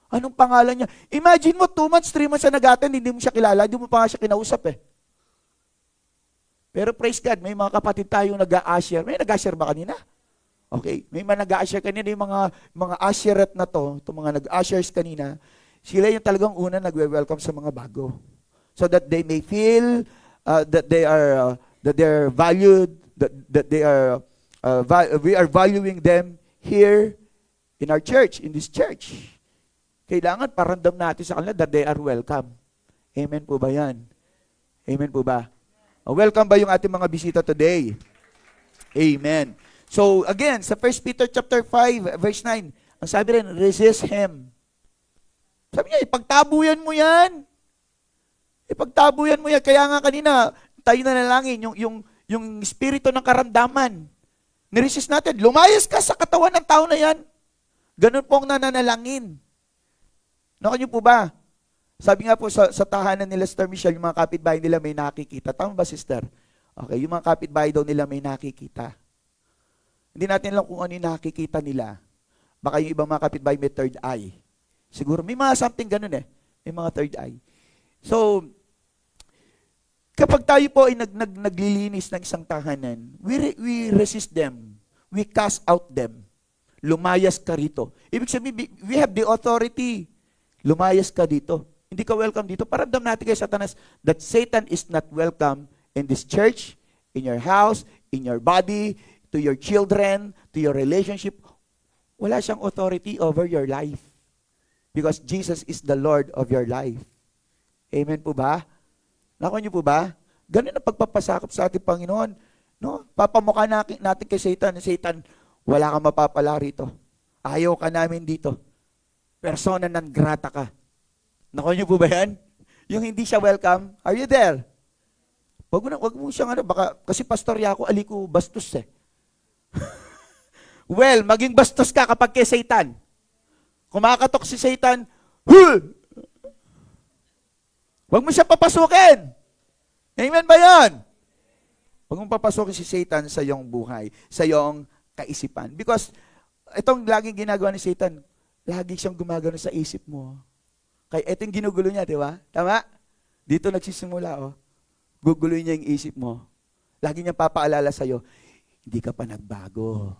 Anong pangalan niya? Imagine mo, 2 months, 3 months na nag-attend, hindi mo siya kilala, hindi mo pa nga siya kinausap eh. Pero praise God, may mga kapatid tayong nag-a-usher. May nag-a-usher ba kanina? Okay, may mga nag-a-usher kanina, yung mga usheret na to, itong mga nag-ushers kanina, sila yung talagang una nagwe-welcome sa mga bago. So that they may feel that they are valued, that they are we are valuing them here in our church, in this church. Kailangan paramdam natin sa kanila that they are welcome. Amen po ba yan? Amen po ba? Welcome ba yung ating mga bisita today? Amen. So again, sa 1 Peter chapter 5, verse 9, ang sabi rin, resist him. Sabi niya, ipagtabuyan mo yan. Ipagtabuyan mo yan. Kaya nga kanina, tayo nanalangin, yung espiritu ng karamdaman. Niresist natin, lumayas ka sa katawan ng tao na yan. Ganun po ang nananalangin. Naku niyo po ba? Sabi nga po sa tahanan nila, Sister Michelle, yung mga kapitbahay nila may nakikita. Tama ba, sister? Okay, yung mga kapitbahay daw nila may nakikita. Hindi natin alam kung ano yung nakikita nila. Baka yung ibang mga kapitbahay may third eye. Siguro, may mga something ganun eh. May mga third eye. So, kapag tayo po ay naglilinis ng isang tahanan, we resist them. We cast out them. Lumayas ka rito. Ibig sabihin, we have the authority. Lumayas ka dito. Hindi ka welcome dito. Paramdam natin kay Satanas that Satan is not welcome in this church, in your house, in your body, to your children, to your relationship. Wala siyang authority over your life. Because Jesus is the Lord of your life. Amen po ba? Nakuha niyo po ba? Ganun ang pagpapasakop sa ating Panginoon. No? Papamukha natin kay Satan. Satan, wala kang mapapala rito. Ayaw ka namin dito. Persona non grata ka. Nakuha niyo po ba yan? Yung hindi siya welcome, are you there? Wag mo siyang baka, kasi pastorya ako, aliko bastos eh. Well, maging bastos ka kapag kay Satan. Kumakatok si Satan, wag mo siya papasukin. Amen ba yan? Wag mong papasukin si Satan sa iyong buhay, sa iyong kaisipan. Because, itong laging ginagawa ni Satan, lagi siyang gumagano sa isip mo. Kaya ito yung ginugulo niya, di ba? Tama? Dito nagsisimula, oh. Guguloy niya yung isip mo. Lagi niyang papaalala sa'yo, hindi ka pa nagbago.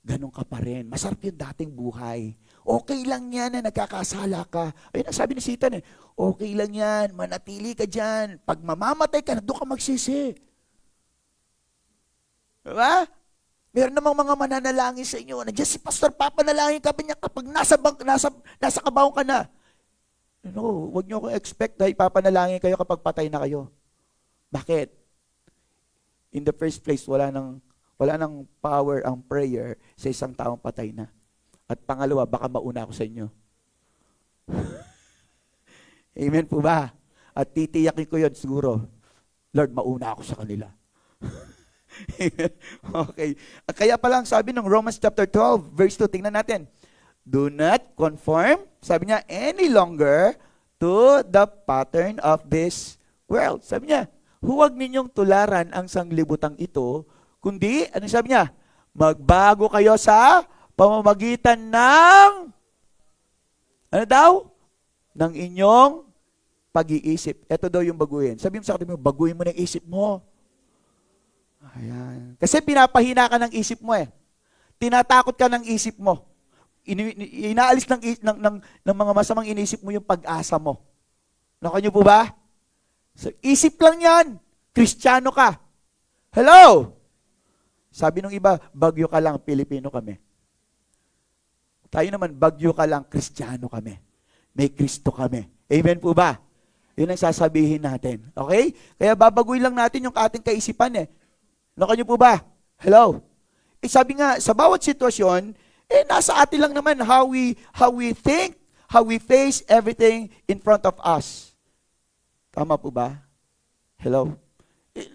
Ganon ka pa rin. Masarap yung dating buhay. Okay lang yan na nagkakasala ka. Ayun ang sabi ni Satan eh, okay lang yan, manatili ka dyan. Pag mamamatay ka, doon ka magsisi. Diba? Meron namang mga mananalangin sa inyo. Nandiyan si Pastor, papanalangin ka ba niya kapag nasa kabaong ka na. No, huwag niyo akong expect na ipapanalangin kayo kapag patay na kayo. Bakit? In the first place, wala nang power ang prayer sa isang taong patay na. At pangalawa, baka mauna ako sa inyo. Amen po ba? At titiyakin ko yun siguro, Lord, mauna ako sa kanila. Okay. Kaya palang sabi ng Romans chapter 12, verse 2, tingnan natin. Do not conform, sabi niya, any longer to the pattern of this world. Sabi niya, huwag ninyong tularan ang sanglibutang ito, kundi, ano sabi niya? Magbago kayo sa pamamagitan ng, ano daw? Ng inyong pag-iisip. Ito daw yung baguhin. Sabi mo sa akin, baguhin mo ng isip mo. Ayan. Kasi pinapahina ka ng isip mo eh. Tinatakot ka ng isip mo. Inaalis ng mga masamang inisip mo yung pag-asa mo. Naka nyo po ba? So, isip lang yan. Kristiyano ka. Hello? Sabi nung iba, bagyo ka lang, Pilipino kami. Tayo naman, bagyo ka lang, Kristiyano kami. May Kristo kami. Amen po ba? Yun ang sasabihin natin. Okay? Kaya babaguhin lang natin yung ating kaisipan eh. Naka nyo po ba? Hello? Sabi nga, sa bawat sitwasyon, nasa atin lang naman how we think, how we face everything in front of us. Tama po ba? Hello?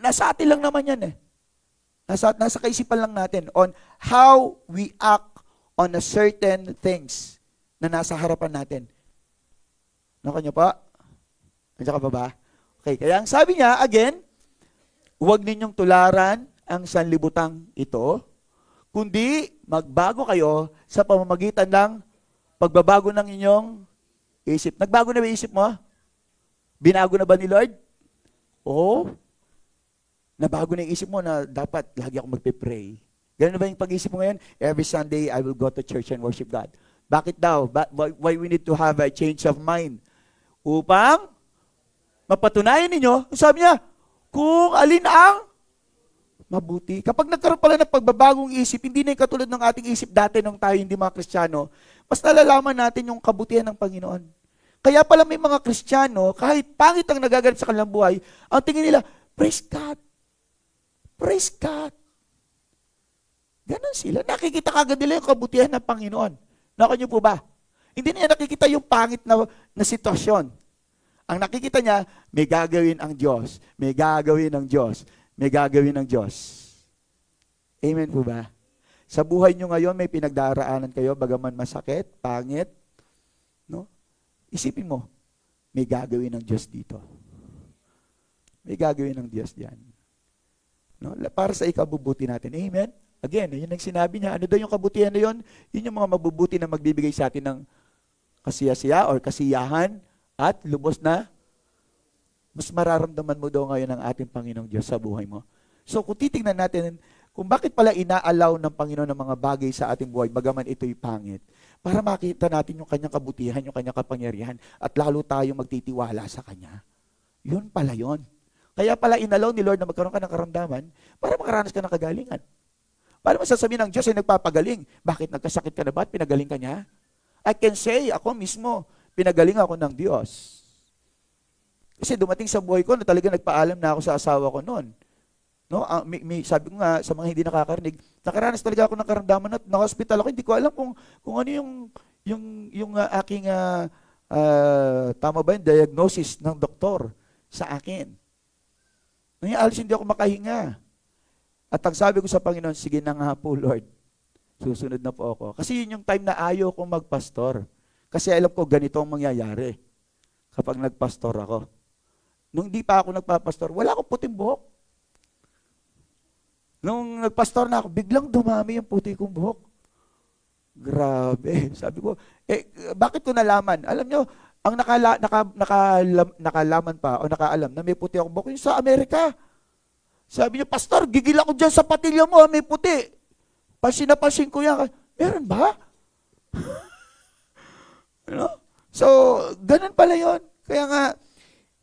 Nasa atin lang naman yan eh. Nasa kaisipan lang natin on how we act on a certain things na nasa harapan natin. Naka nyo pa? Nandiyan ka pa ba? Okay, kaya ang sabi niya, again, huwag ninyong tularan ang sanlibutang ito, kundi magbago kayo sa pamamagitan ng pagbabago ng inyong isip. Nagbago na ba isip mo? Binago na ba ni Lord? Oo. Nabago na yung isip mo na dapat lagi ako magpe-pray. Ganun na ba yung pag-isip mo ngayon? Every Sunday, I will go to church and worship God. Bakit daw? Why we need to have a change of mind? Upang mapatunayan ninyo, sabi niya, kung alin ang mabuti. Kapag nagkaroon pala ng pagbabagong isip, hindi na yung katulad ng ating isip dati nung tayo hindi mga Kristiyano, mas nalalaman natin yung kabutihan ng Panginoon. Kaya pala may mga Kristiyano, kahit pangit ang nagaganap sa kanilang buhay, ang tingin nila, praise God. Praise God. Ganon sila. Nakikita kagad nila yung kabutihan ng Panginoon. Naka niyo po ba? Hindi niya nakikita yung pangit na sitwasyon. Ang nakikita niya, may gagawin ang Diyos. May gagawin ang Diyos. May gagawin ng Diyos. Amen po ba? Sa buhay nyo ngayon, may pinagdaraanan kayo, bagaman masakit, pangit, no? Isipin mo, may gagawin ng Diyos dito. May gagawin ng Diyos diyan. No? Para sa ikabubuti natin. Amen? Again, yun ang sinabi niya. Ano daw yung kabutihan na yun? Yun yung mga mabubuti na magbibigay sa atin ng kasiyasiya or kasiyahan at lubos na mas mararamdaman mo daw ngayon ang ating Panginoong Diyos sa buhay mo. So kung titingnan natin kung bakit pala inaalaw ng Panginoon ng mga bagay sa ating buhay, bagaman ito'y pangit, para makita natin yung kanyang kabutihan, yung kanyang kapangyarihan, at lalo tayong magtitiwala sa Kanya. Yun pala yun. Kaya pala inalaw ni Lord na magkaroon ka ng karamdaman para makaranas ka ng kagalingan. Para masasabihin ng Diyos ay nagpapagaling. Bakit nagkasakit ka na ba at pinagaling ka niya? I can say, ako mismo, pinagaling ako ng Diyos. Kasi dumating sa buhay ko na talaga nagpaalam na ako sa asawa ko noon. No? Sabi ko nga sa mga hindi nakakarinig, nakaranas talaga ako ng karamdaman at na-hospital ako. Hindi ko alam kung ano yung aking tama ba yung diagnosis ng doktor sa akin. Nang alis hindi ako makahinga. At ang sabi ko sa Panginoon, sige na nga po Lord, susunod na po ako. Kasi yun yung time na ayaw kong magpastor. Kasi alam ko ganito ang mangyayari kapag nagpastor ako. Nung di pa ako nagpapastor, wala akong puting buhok. Nung nagpastor na ako, biglang dumami yung puti kong buhok. Grabe. Sabi ko, bakit ko nalaman? Alam nyo, ang nakalaman pa o nakaalam na may puti akong buhok, yung sa Amerika. Sabi niya, Pastor, gigil ako dyan sa patilya mo, may puti. Pasin ko yan. Meron ba? You know? So, ganun pala yon. Kaya nga,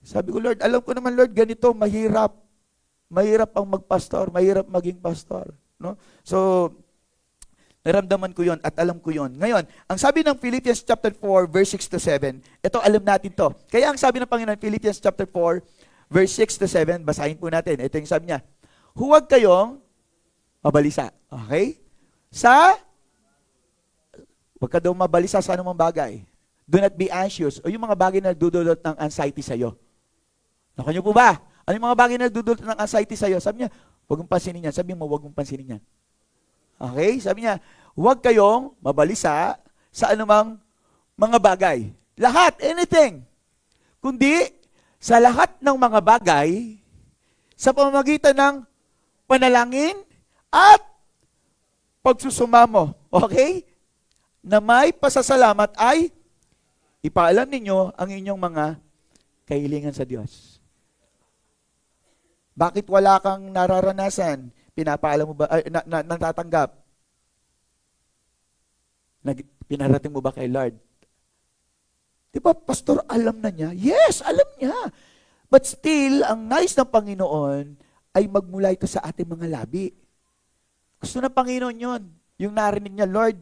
sabi ko, Lord, alam ko naman, Lord, ganito, mahirap. Mahirap ang magpastor, mahirap maging pastor. No? So, naramdaman ko yon at alam ko yon. Ngayon, ang sabi ng Philippians chapter 4, verse 6 to 7, ito alam natin to. Kaya ang sabi ng Panginoon, Philippians chapter 4, verse 6 to 7, basahin po natin. Ito yung sabi niya, huwag kayong mabalisa. Okay? Huwag ka daw mabalisa sa anumang bagay. Do not be anxious. O yung mga bagay na nagdudulot ng anxiety sa'yo. Naku niyo po ba? Ano yung mga bagay na nagdudulot ng anxiety sa'yo? Sabi niya, huwag mong pansinin yan. Sabi mo, huwag mong pansinin yan. Okay? Sabi niya, huwag kayong mabalisa sa anumang mga bagay. Lahat, anything. Kundi, sa lahat ng mga bagay, sa pamamagitan ng panalangin at pagsusumamo. Okay? Na may pasasalamat ay ipaalam ninyo ang inyong mga kahilingan sa Diyos. Bakit wala kang nararanasan? Pinapaalam mo ba, natatanggap? Pinarating mo ba kay Lord? Di ba, Pastor, alam na niya? Yes, alam niya. But still, ang nais ng Panginoon ay magmula ito sa ating mga labi. Gusto ng Panginoon yon. Yung narinig niya, Lord,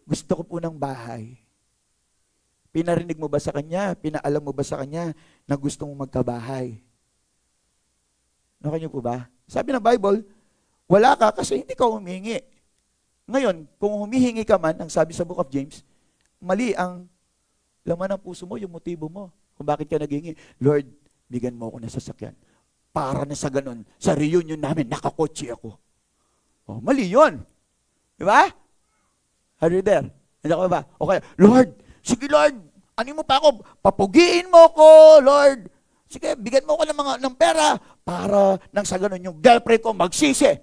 gusto ko po ng bahay. Pinarinig mo ba sa Kanya? Pinaalam mo ba sa Kanya na gusto mong magkabahay? Nakan niyo po ba? Sabi ng Bible, wala ka kasi hindi ka humingi. Ngayon, kung humihingi ka man, ang sabi sa Book of James, mali ang laman ng puso mo, yung motibo mo. Kung bakit ka naghingi, Lord, bigyan mo ako ng sasakyan. Para na sa ganun, sa reunion namin, nakakotse ako. Oh, mali yun. Di ba? Are you there? Hindi ka ba? Okay, Lord, sige Lord, ano mo pa ako? Papugiin mo ko, Lord. Sige, bigyan mo ko ng pera para nang sa ganun yung girlfriend ko magsisi.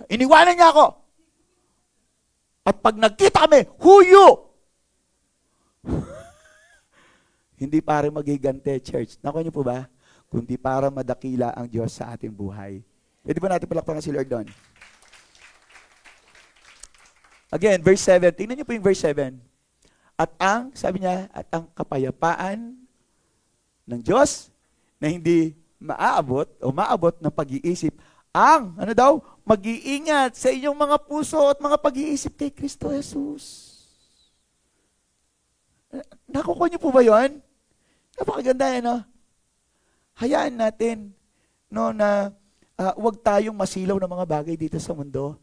Iniwanan niya ako. At pag nagkita kami, huyo! Hindi para magigante, church. Nakuha niyo po ba? Kundi para madakila ang Diyos sa ating buhay. Pwede ba natin palakpakan si Lord doon? Again, verse 7. Tingnan niyo po yung verse 7. At ang, sabi niya, at ang kapayapaan ng Diyos na hindi maaabot o maabot ng pag-iisip ang, ano daw, mag-iingat sa inyong mga puso at mga pag-iisip kay Kristo Jesus. Nakukuha niyo po ba yun? Napakaganda yan, no? Hayaan natin, no, na huwag tayong masilaw ng mga bagay dito sa mundo.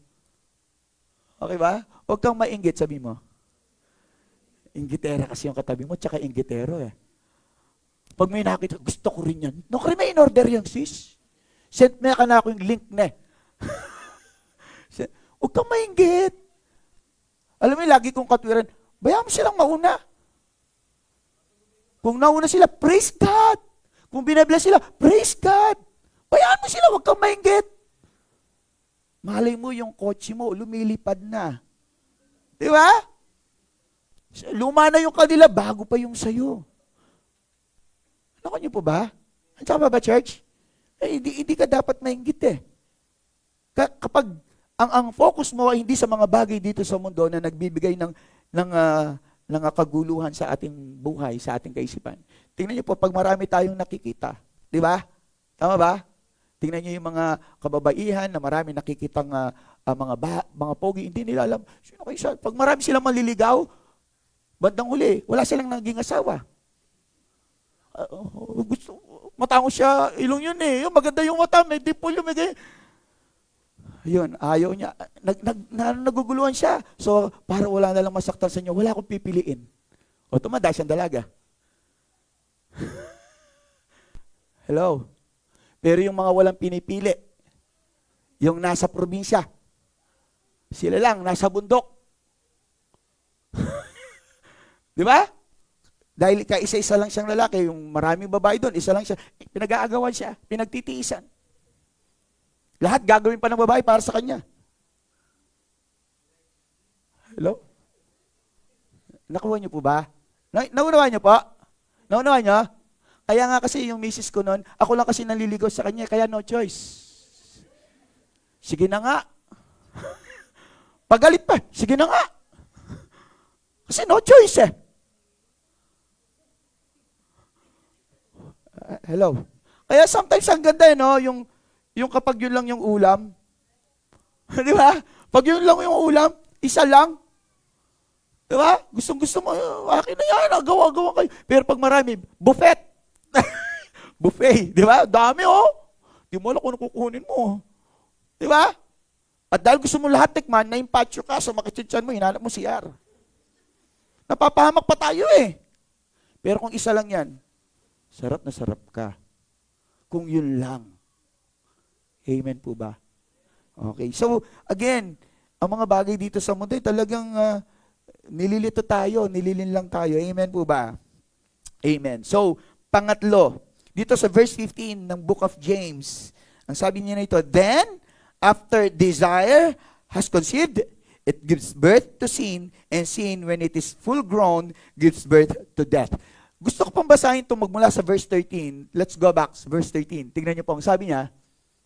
Okay ba? Huwag kang mainggit, sabi mo. Inggitera kasi yung katabi mo, tsaka inggitero eh. Pag may nakita, gusto ko rin yan. No, kaya may in-order yan, sis. Sent na ka na ako yung link na. Huwag kang mainggit. Alam mo, lagi kong katwiran, bayaan mo silang mauna. Kung nauna sila, praise God. Kung binabless sila, praise God. Bayaan mo sila, huwag kang mainggit. Malay mo yung kotse mo, lumilipad na. Di ba? Luma na yung kanila, bago pa yung sayo. Naku niyo po ba? Tama ba, church? Hindi ka dapat mainggit eh. Kapag ang focus mo ay hindi sa mga bagay dito sa mundo na nagbibigay ng kaguluhan sa ating buhay, sa ating kaisipan. Tingnan niyo po, pag marami tayong nakikita, di ba? Tama ba? Tingnan niyo yung mga kababaihan na marami nakikitang mga pogi, hindi nila alam. Sino kayo siya? Pag marami silang maliligaw, bandang huli, wala silang naging asawa. Matango siya, ilong yun eh. Yung maganda yung mata, may dipol yung may ganyan. Yun, ayaw niya. Naguguluhan siya. So, para wala na lang masaktan sa inyo, wala akong pipiliin. O, tumanda siyang dalaga. Hello? Pero yung mga walang pinipili, yung nasa probinsya, sila lang, nasa bundok. Di ba? Dahil isa-isa lang siyang lalaki, yung maraming babae doon, isa lang siya, pinag-aagawan siya, pinagtitiisan. Lahat gagawin pa ng babae para sa kanya. Hello? Nakuha niyo po ba? Naunawa niyo po? Naunawa niyo? Kaya nga kasi yung misis ko noon, ako lang kasi naliligaw sa kanya, kaya no choice. Sige na nga. Pagalit pa, sige na nga. Kasi no choice eh. Hello? Kaya sometimes ang ganda no, yung kapag yun lang yung ulam, Di ba? Pag yun lang yung ulam, isa lang. Di ba? Gustong-gusto mo, akin na yan, gawa-gawa kayo. Pero pag marami, buffet. Buffet, di ba? Dami, oh. Di mo alam kung ano kukunin mo. Di ba? At dahil gusto mo lahat tikman, na-impatcho ka, so makitsitsan mo, hinanap mo si CR. Napapahamak pa tayo eh. Pero kung isa lang yan, sarap na sarap ka. Kung yun lang. Amen po ba? Okay. So, again, ang mga bagay dito sa mundo, talagang nililito tayo, nililinlang tayo. Amen po ba? Amen. So, pangatlo, dito sa verse 15 ng book of James, ang sabi niya na ito, then, after desire has conceived, it gives birth to sin, and sin, when it is full grown, gives birth to death. Gusto ko pang basahin ito magmula sa verse 13. Let's go back sa verse 13. Tignan niyo po, ang sabi niya,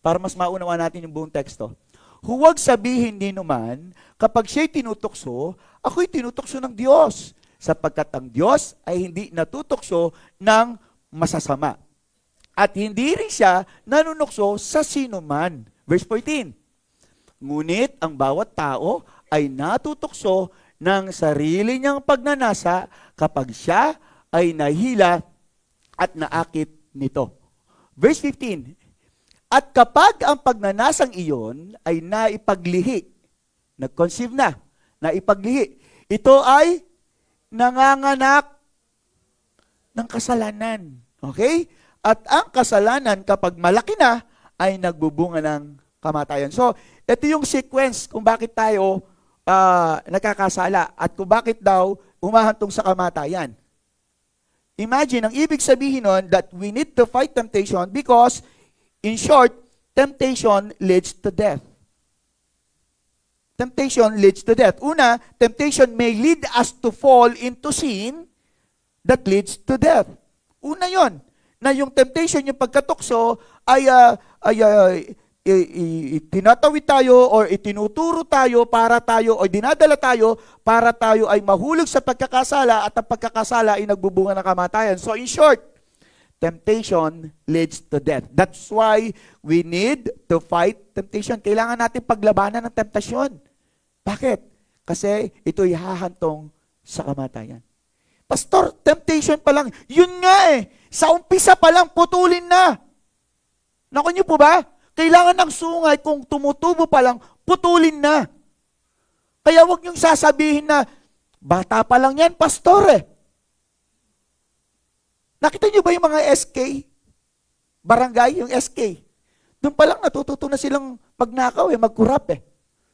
para mas maunawa natin yung buong teksto. Huwag sabihin ni naman, kapag siya'y tinutukso, ako'y tinutukso ng Diyos, sapagkat ang Diyos ay hindi natutukso ng masasama. At hindi rin siya nanunukso sa sinuman. Verse 14. Ngunit ang bawat tao ay natutukso ng sarili niyang pagnanasa kapag siya ay nahila at naakit nito. Verse 15. At kapag ang pagnanasang iyon ay naipaglihi, nag-conceive na, naipaglihi, ito ay nanganganak ng kasalanan. Okay? At ang kasalanan kapag malaki na, ay nagbubunga ng kamatayan. So, ito yung sequence kung bakit tayo nakakasala at kung bakit daw umahantong sa kamatayan. Imagine, ang ibig sabihin nun that we need to fight temptation because, in short, temptation leads to death. Temptation leads to death. Una, temptation may lead us to fall into sin that leads to death. Una yon, na yung temptation, yung pagkatukso, ay tinatawid tayo or itinuturo tayo para tayo o dinadala tayo para tayo ay mahulog sa pagkakasala at ang pagkakasala ay nagbubunga ng kamatayan. So in short, temptation leads to death. That's why we need to fight temptation. Kailangan natin paglabanan ng temptasyon. Bakit? Kasi ito'y hahantong sa kamatayan. Pastor, temptation pa lang. Yun nga eh. Sa umpisa pa lang, putulin na. Naku niyo po ba? Kailangan ng sungay kung tumutubo pa lang, putulin na. Kaya huwag niyong sasabihin na, bata pa lang yan, pastor eh. Nakita niyo ba yung mga SK? Barangay, yung SK. Doon pa lang natututo na silang magnakaw eh, magkurap eh.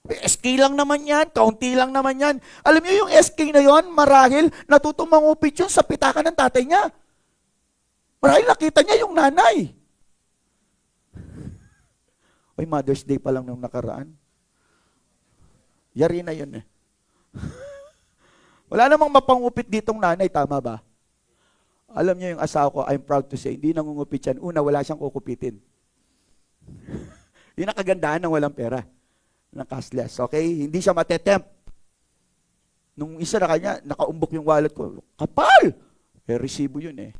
SK lang naman yan, kaunti lang naman yan. Alam niyo yung SK na yon, marahil natutong mangupit yun sa pitakan ng tatay niya. Marahil nakita niya yung nanay. Oy, Mother's Day pa lang nung nakaraan. Yari na yun eh. Wala namang mapangupit ditong nanay, tama ba? Alam niyo yung asawa ko, I'm proud to say, hindi nangungupit yan. Una, wala siyang kukupitin. Yun ang kagandahan ng walang pera. Ng cashless, okay? Hindi siya matetempt. Nung isa na kanya, nakaumbok yung wallet ko. Kapal! Eh, resibo yun eh.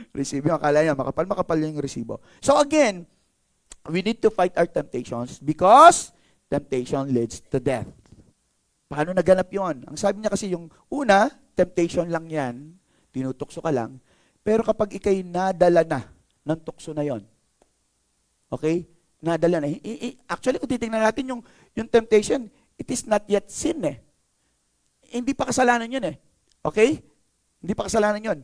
Resibo yung akala niya, makapal yung resibo. So again, we need to fight our temptations because temptation leads to death. Paano naganap yon? Ang sabi niya kasi yung una, temptation lang yan, tinutukso ka lang, pero kapag ikay nadala na ng tukso na yon, okay? Nadala na. Actually, kung titingnan natin yung temptation, it is not yet sin eh. Hindi pa kasalanan yun eh. Okay? Hindi pa kasalanan yun.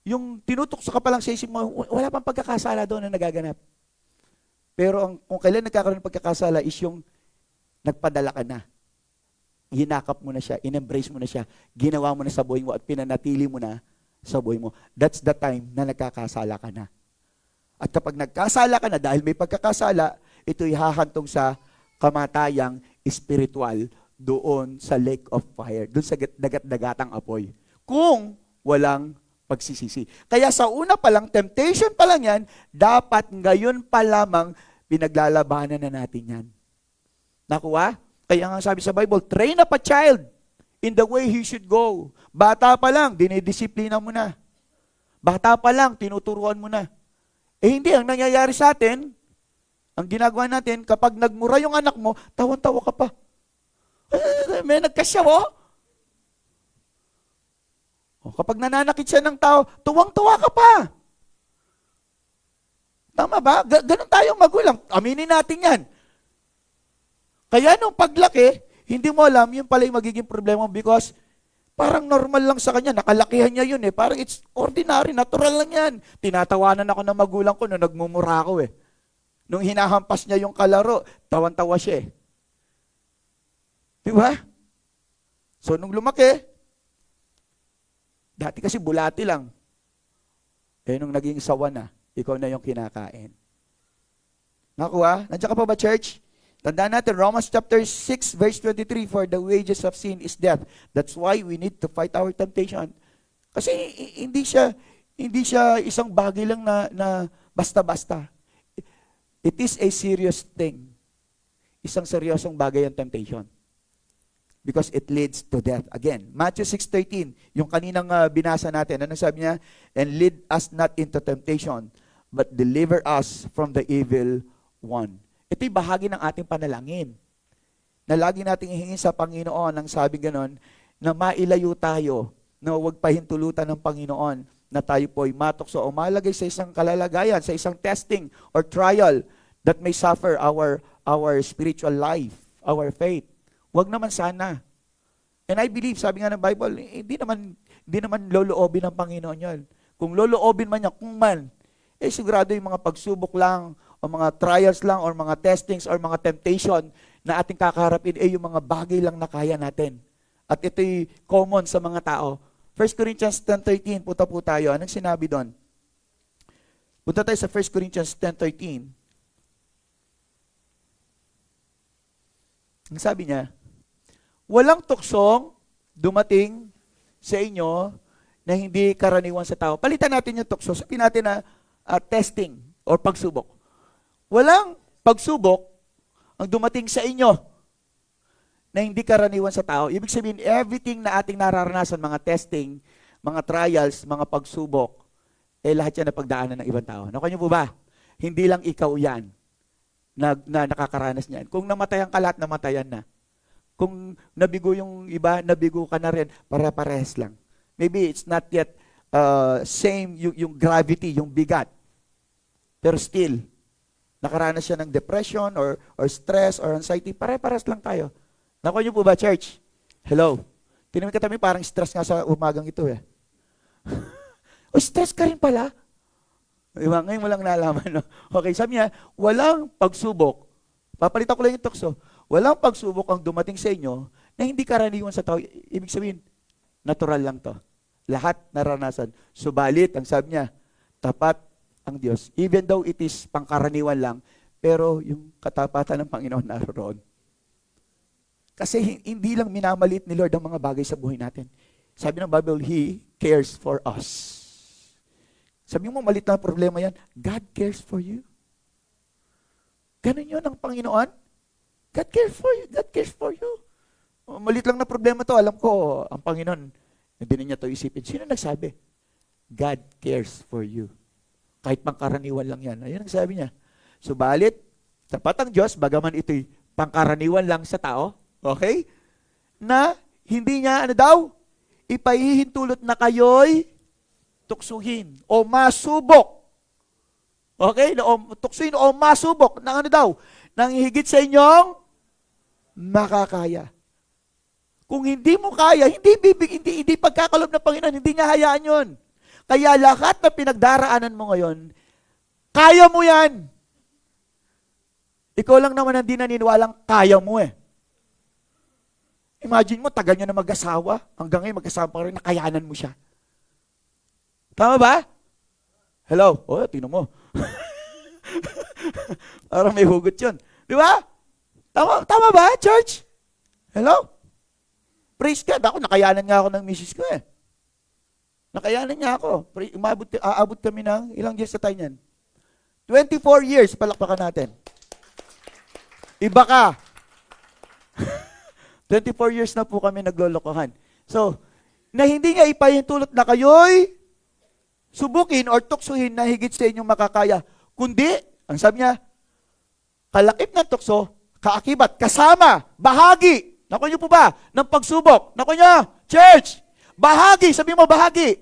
Yung tinutukso ka pa lang sa isip mo, wala pang pagkakasala doon na nagaganap. Pero kung kailan nagkakaroon ng pagkakasala is yung nagpadala ka na. Hinakap mo na siya, in-embrace mo na siya, ginawa mo na sa buhay mo at pinanatili mo na sa buhay mo. That's the time na nagkakasala ka na. At kapag nagkasala ka na, dahil may pagkakasala, ito'y hahantong sa kamatayang espiritual doon sa lake of fire, doon sa dagat-dagatang apoy. Kung walang pagsisisi. Kaya sa una pa lang, temptation pa lang yan, dapat ngayon pa lamang pinaglalabanan na natin yan. Nakuha? Kaya nga sabi sa Bible, train up a child in the way he should go. Bata pa lang, dinidisiplina mo na. Bata pa lang, tinuturuan mo na. Eh hindi, ang nangyayari sa atin, Ang ginagawa natin, kapag nagmura yung anak mo, tawan-tawa ka pa. May nagkasya, oh. Kapag nananakit siya ng tao, tuwang-tuwa ka pa. Tama ba? Ganon tayong magulang. Aminin natin yan. Kaya nung paglaki, hindi mo alam, yun pala yung magiging problema because parang normal lang sa kanya. Nakalakihan niya yun eh. Parang it's ordinary, natural lang yan. Tinatawanan ako ng magulang ko nung nagmumura ako eh. Nung hinahampas niya yung kalaro, tawan-tawa siya eh. Di ba? So nung lumaki, dati kasi bulati lang. Eh nung naging sawa na, ikaw na yung kinakain. Nakuha? Nandiyan ka pa ba, church? Tandaan natin, Romans chapter 6, verse 23, for the wages of sin is death. That's why we need to fight our temptation. Kasi hindi siya isang bagay lang na basta-basta. It is a serious thing. Isang seryosong bagay ang temptation. Because it leads to death. Again, Matthew 6:13, yung kaninang binasa natin, ano sabi niya? And lead us not into temptation, but deliver us from the evil one. Ito'y bahagi ng ating panalangin. Na lagi nating hihingin sa Panginoon, ang sabi ganon, na mailayo tayo, na huwag pahintulutan ng Panginoon, na tayo po'y matukso o malagay sa isang kalalagayan, sa isang testing or trial that may suffer our spiritual life, our faith. Huwag naman sana. And I believe, sabi nga ng Bible, hindi naman loloobin ng Panginoon yun. Kung loloobin man niya, kung man, sigurado yung mga pagsubok lang, o mga trials lang, or mga testings, or mga temptation na ating kakaharapin, yung mga bagay lang na kaya natin. At ito'y common sa mga tao. 1 Corinthians 10:13, punta po tayo. Anong sinabi doon? Punta tayo sa 1 Corinthians 10:13. Ang sabi niya, walang tuksong dumating sa inyo na hindi karaniwan sa tao. Palitan natin yung tukso. Sabihin natin na testing or pagsubok. Walang pagsubok ang dumating sa inyo na hindi karaniwan sa tao. Ibig sabihin, everything na ating nararanasan, mga testing, mga trials, mga pagsubok, lahat yan na pagdaanan ng ibang tao. Nakuha niyo po ba? Hindi lang ikaw yan na nakakaranas niyan. Kung namatayan ka lahat, namatayan na. Kung nabigo yung iba, nabigo ka na rin, para-parehas lang. Maybe it's not yet same yung gravity, yung bigat. Pero still, nakaranas siya ng depression or stress or anxiety, pare-pares lang tayo. Nakuha niyo po ba, church? Hello? Tinamig ka kami, parang stress nga sa umagang ito eh. O, stress ka rin pala? Diba? Ngayon mo lang nalaman. No? Okay, sabi niya, walang pagsubok. Papalitan ko lang yung tukso. Walang pagsubok ang dumating sa inyo na hindi karaniwan sa tao. Ibig sabihin, natural lang to. Lahat naranasan. Subalit, ang sabi niya, tapat ang Diyos. Even though it is pangkaraniwan lang, pero yung katapatan ng Panginoon naroon. Kasi hindi lang minamalit ni Lord ang mga bagay sa buhay natin. Sabi ng Bible, He cares for us. Sabi mo, malit na problema yan, God cares for you. Ganun yun ang Panginoon. God cares for you. God cares for you. Malit lang na problema to, alam ko, ang Panginoon, hindi niya to isipin. Sino nagsabi? God cares for you. Kahit pangkaraniwan lang yan. Ayun ang sabi niya. Subalit, tapat ang Diyos, bagaman ito'y pangkaraniwan lang sa tao, okay? Na hindi niya, ipahihintulot na kayo'y tuksuhin o masubok. Okay? Tuksuhin o masubok ng nang higit sa inyong makakaya. Kung hindi mo kaya, hindi pagkakalob ng Panginoon, hindi niya hayaan yun. Kaya lahat na pinagdaraanan mo ngayon, kaya mo yan. Ikaw lang naman ang di naniniwalang kaya mo eh. Imagine mo, tagal nyo na mag-asawa, hanggang ngayon mag-asawa pa rin, nakayanan mo siya. Tama ba? Hello? O, tingnan mo. Parang may hugot yun. Di ba? Tama ba, church? Hello? Praise God. Ako, nakayanan nga ako ng misis ko eh. Nakayanan niya ako. Aabot kami ng ilang years sa tayo niyan. 24 years, palakpakan natin. Iba ka. 24 years na po kami naglolokohan. So, na hindi niya ipahintulot na kayo'y subukin or tuksuhin na higit sa inyong makakaya. Kundi, ang sabi niya, Kalakip ng tukso, kaakibat, kasama, bahagi. Naku niyo po ba? Ng pagsubok. Naku niyo, church, bahagi. Sabi mo, bahagi.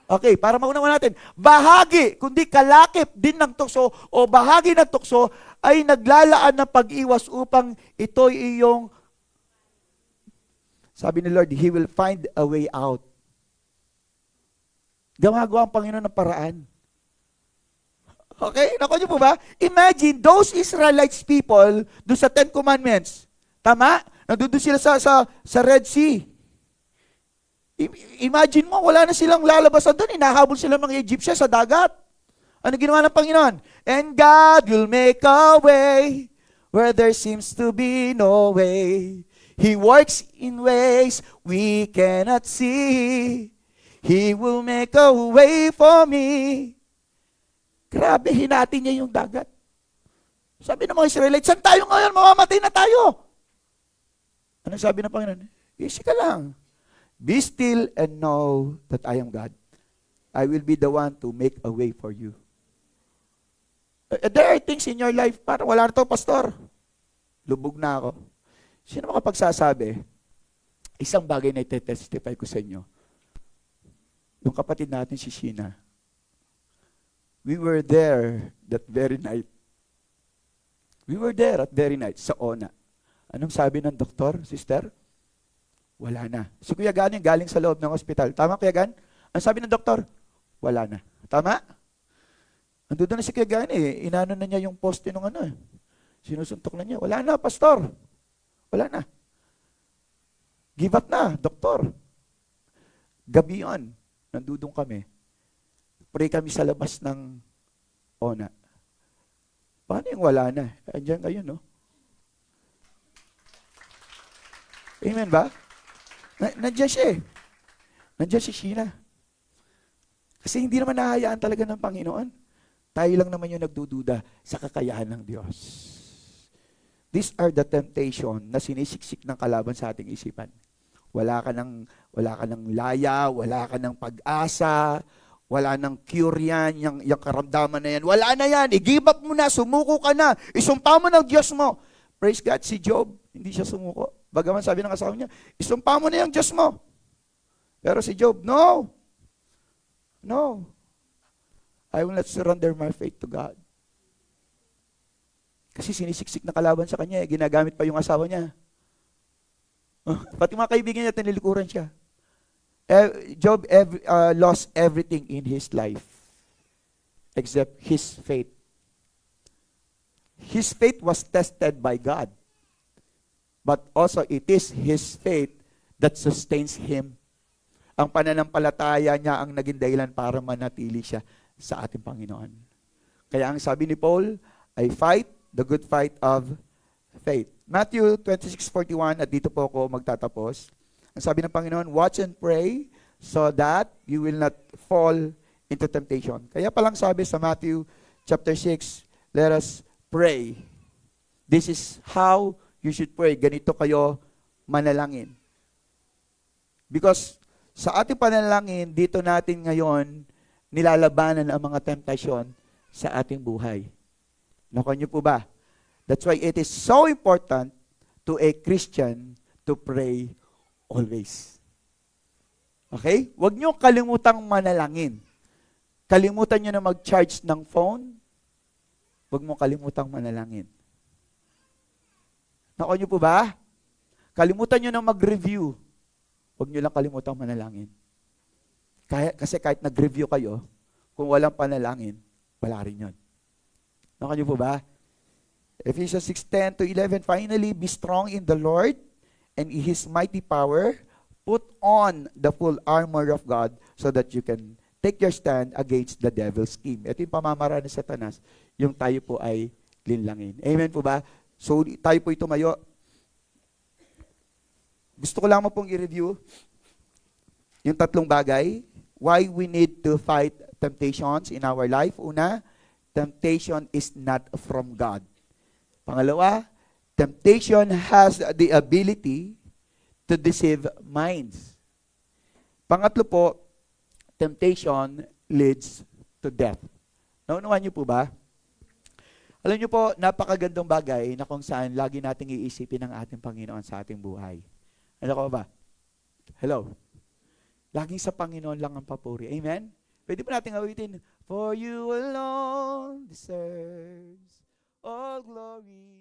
Okay, para maunawa natin. Bahagi, kundi kalakip din ng tukso o bahagi ng tukso ay naglalaan ng pag-iwas upang ito'y iyong, sabi ni Lord, He will find a way out. Gumagawa ang Panginoon ng paraan. Okay, naku niyo po ba? Imagine those Israelites people doon sa Ten Commandments. Tama? Nandun sila sa Red Sea. Imagine mo, wala na silang lalabasan doon. Inahabol sila mga Egyptian sa dagat. Ano ginawa ng Panginoon? And God will make a way where there seems to be no way. He works in ways we cannot see. He will make a way for me. Grabe, hinati niya yung dagat. Sabi ng mga Israelites, saan tayo ngayon? Mamamatay na tayo. Anong sabi ng Panginoon? Easy ka lang. Be still and know that I am God. I will be the one to make a way for you. There are things in your life, parang wala na to, pastor. Lubog na ako. Sino makapagsasabi? Isang bagay na ite-testify ko sa inyo. Yung kapatid natin si Sheena. We were there that very night. We were there at very night sa ONA. Anong sabi ng doktor, sister? Wala na. Si Kuya Gan yung galing sa loob ng ospital. Tama, Kuya Gan? Ang sabi ng doktor, wala na. Tama? Andun na si Kuya Gan eh. Inano na niya yung poste nung ano eh. Sinusuntok na niya. Wala na, pastor. Wala na. Give up na, doktor. Gabi yun. Nandudong kami. Pray kami sa labas ng ONA. Paano yung wala na? Andiyan kayo, no? Amen ba? Nandiyan siya eh. Nandiyan si Sheena. Kasi hindi naman nahayaan talaga ng Panginoon. Tayo lang naman yung nagdududa sa kakayahan ng Diyos. These are the temptation na sinisiksik ng kalaban sa ating isipan. Wala ka ng laya, wala ka ng pag-asa, wala ng cure yan, yung karamdaman na yan. Wala na yan. I-give up mo na, sumuko ka na, isumpa mo ng Diyos mo. Praise God, si Job, hindi siya sumuko. Bagaman sabi ng asawa niya, isumpa mo na yung Diyos mo. Pero si Job, no. No. I will not surrender my faith to God. Kasi sinisiksik na kalaban sa kanya, ginagamit pa yung asawa niya. Pati mga kaibigan niya, tinilikuran siya. Job lost everything in his life except his faith. His faith was tested by God. But also it is his faith that sustains him. Ang pananampalataya niya ang naging dahilan para manatili siya sa ating Panginoon. Kaya ang sabi ni Paul, I fight the good fight of faith. Matthew 26:41, at dito po ako magtatapos. Ang sabi ng Panginoon, watch and pray so that you will not fall into temptation. Kaya palang sabi sa Matthew chapter 6, let us pray. This is how you should pray. Ganito kayo manalangin. Because sa ating panalangin, dito natin ngayon nilalabanan ang mga temptasyon sa ating buhay. Nakuha niyo po ba? That's why it is so important to a Christian to pray always. Okay? Huwag niyo kalimutang manalangin. Kalimutan niyo na mag-charge ng phone. Huwag mo kalimutang manalangin. Nakuha niyo po ba? Kalimutan niyo na mag-review. Huwag niyo lang kalimutang manalangin. Kasi kahit nag-review kayo, kung walang panalangin, wala rin yun. Nakuha niyo po ba? Ephesians 6:10-11, finally, be strong in the Lord and in His mighty power. Put on the full armor of God so that you can take your stand against the devil's scheme. Ito yung pamamaraan ni Satanas, yung tayo po ay linlangin. Amen po ba? So, tayo po tumayo. Gusto ko lang mo pong i-review yung tatlong bagay. Why we need to fight temptations in our life. Una, temptation is not from God. Pangalawa, temptation has the ability to deceive minds. Pangatlo po, temptation leads to death. Naunawan niyo po ba? Alam niyo po, napakagandang bagay na kung saan lagi nating iisipin ang ating Panginoon sa ating buhay. Ano ko ba? Hello? Laging sa Panginoon lang ang papuri. Amen? Pwede ba natin awitin? For you alone deserves all glory.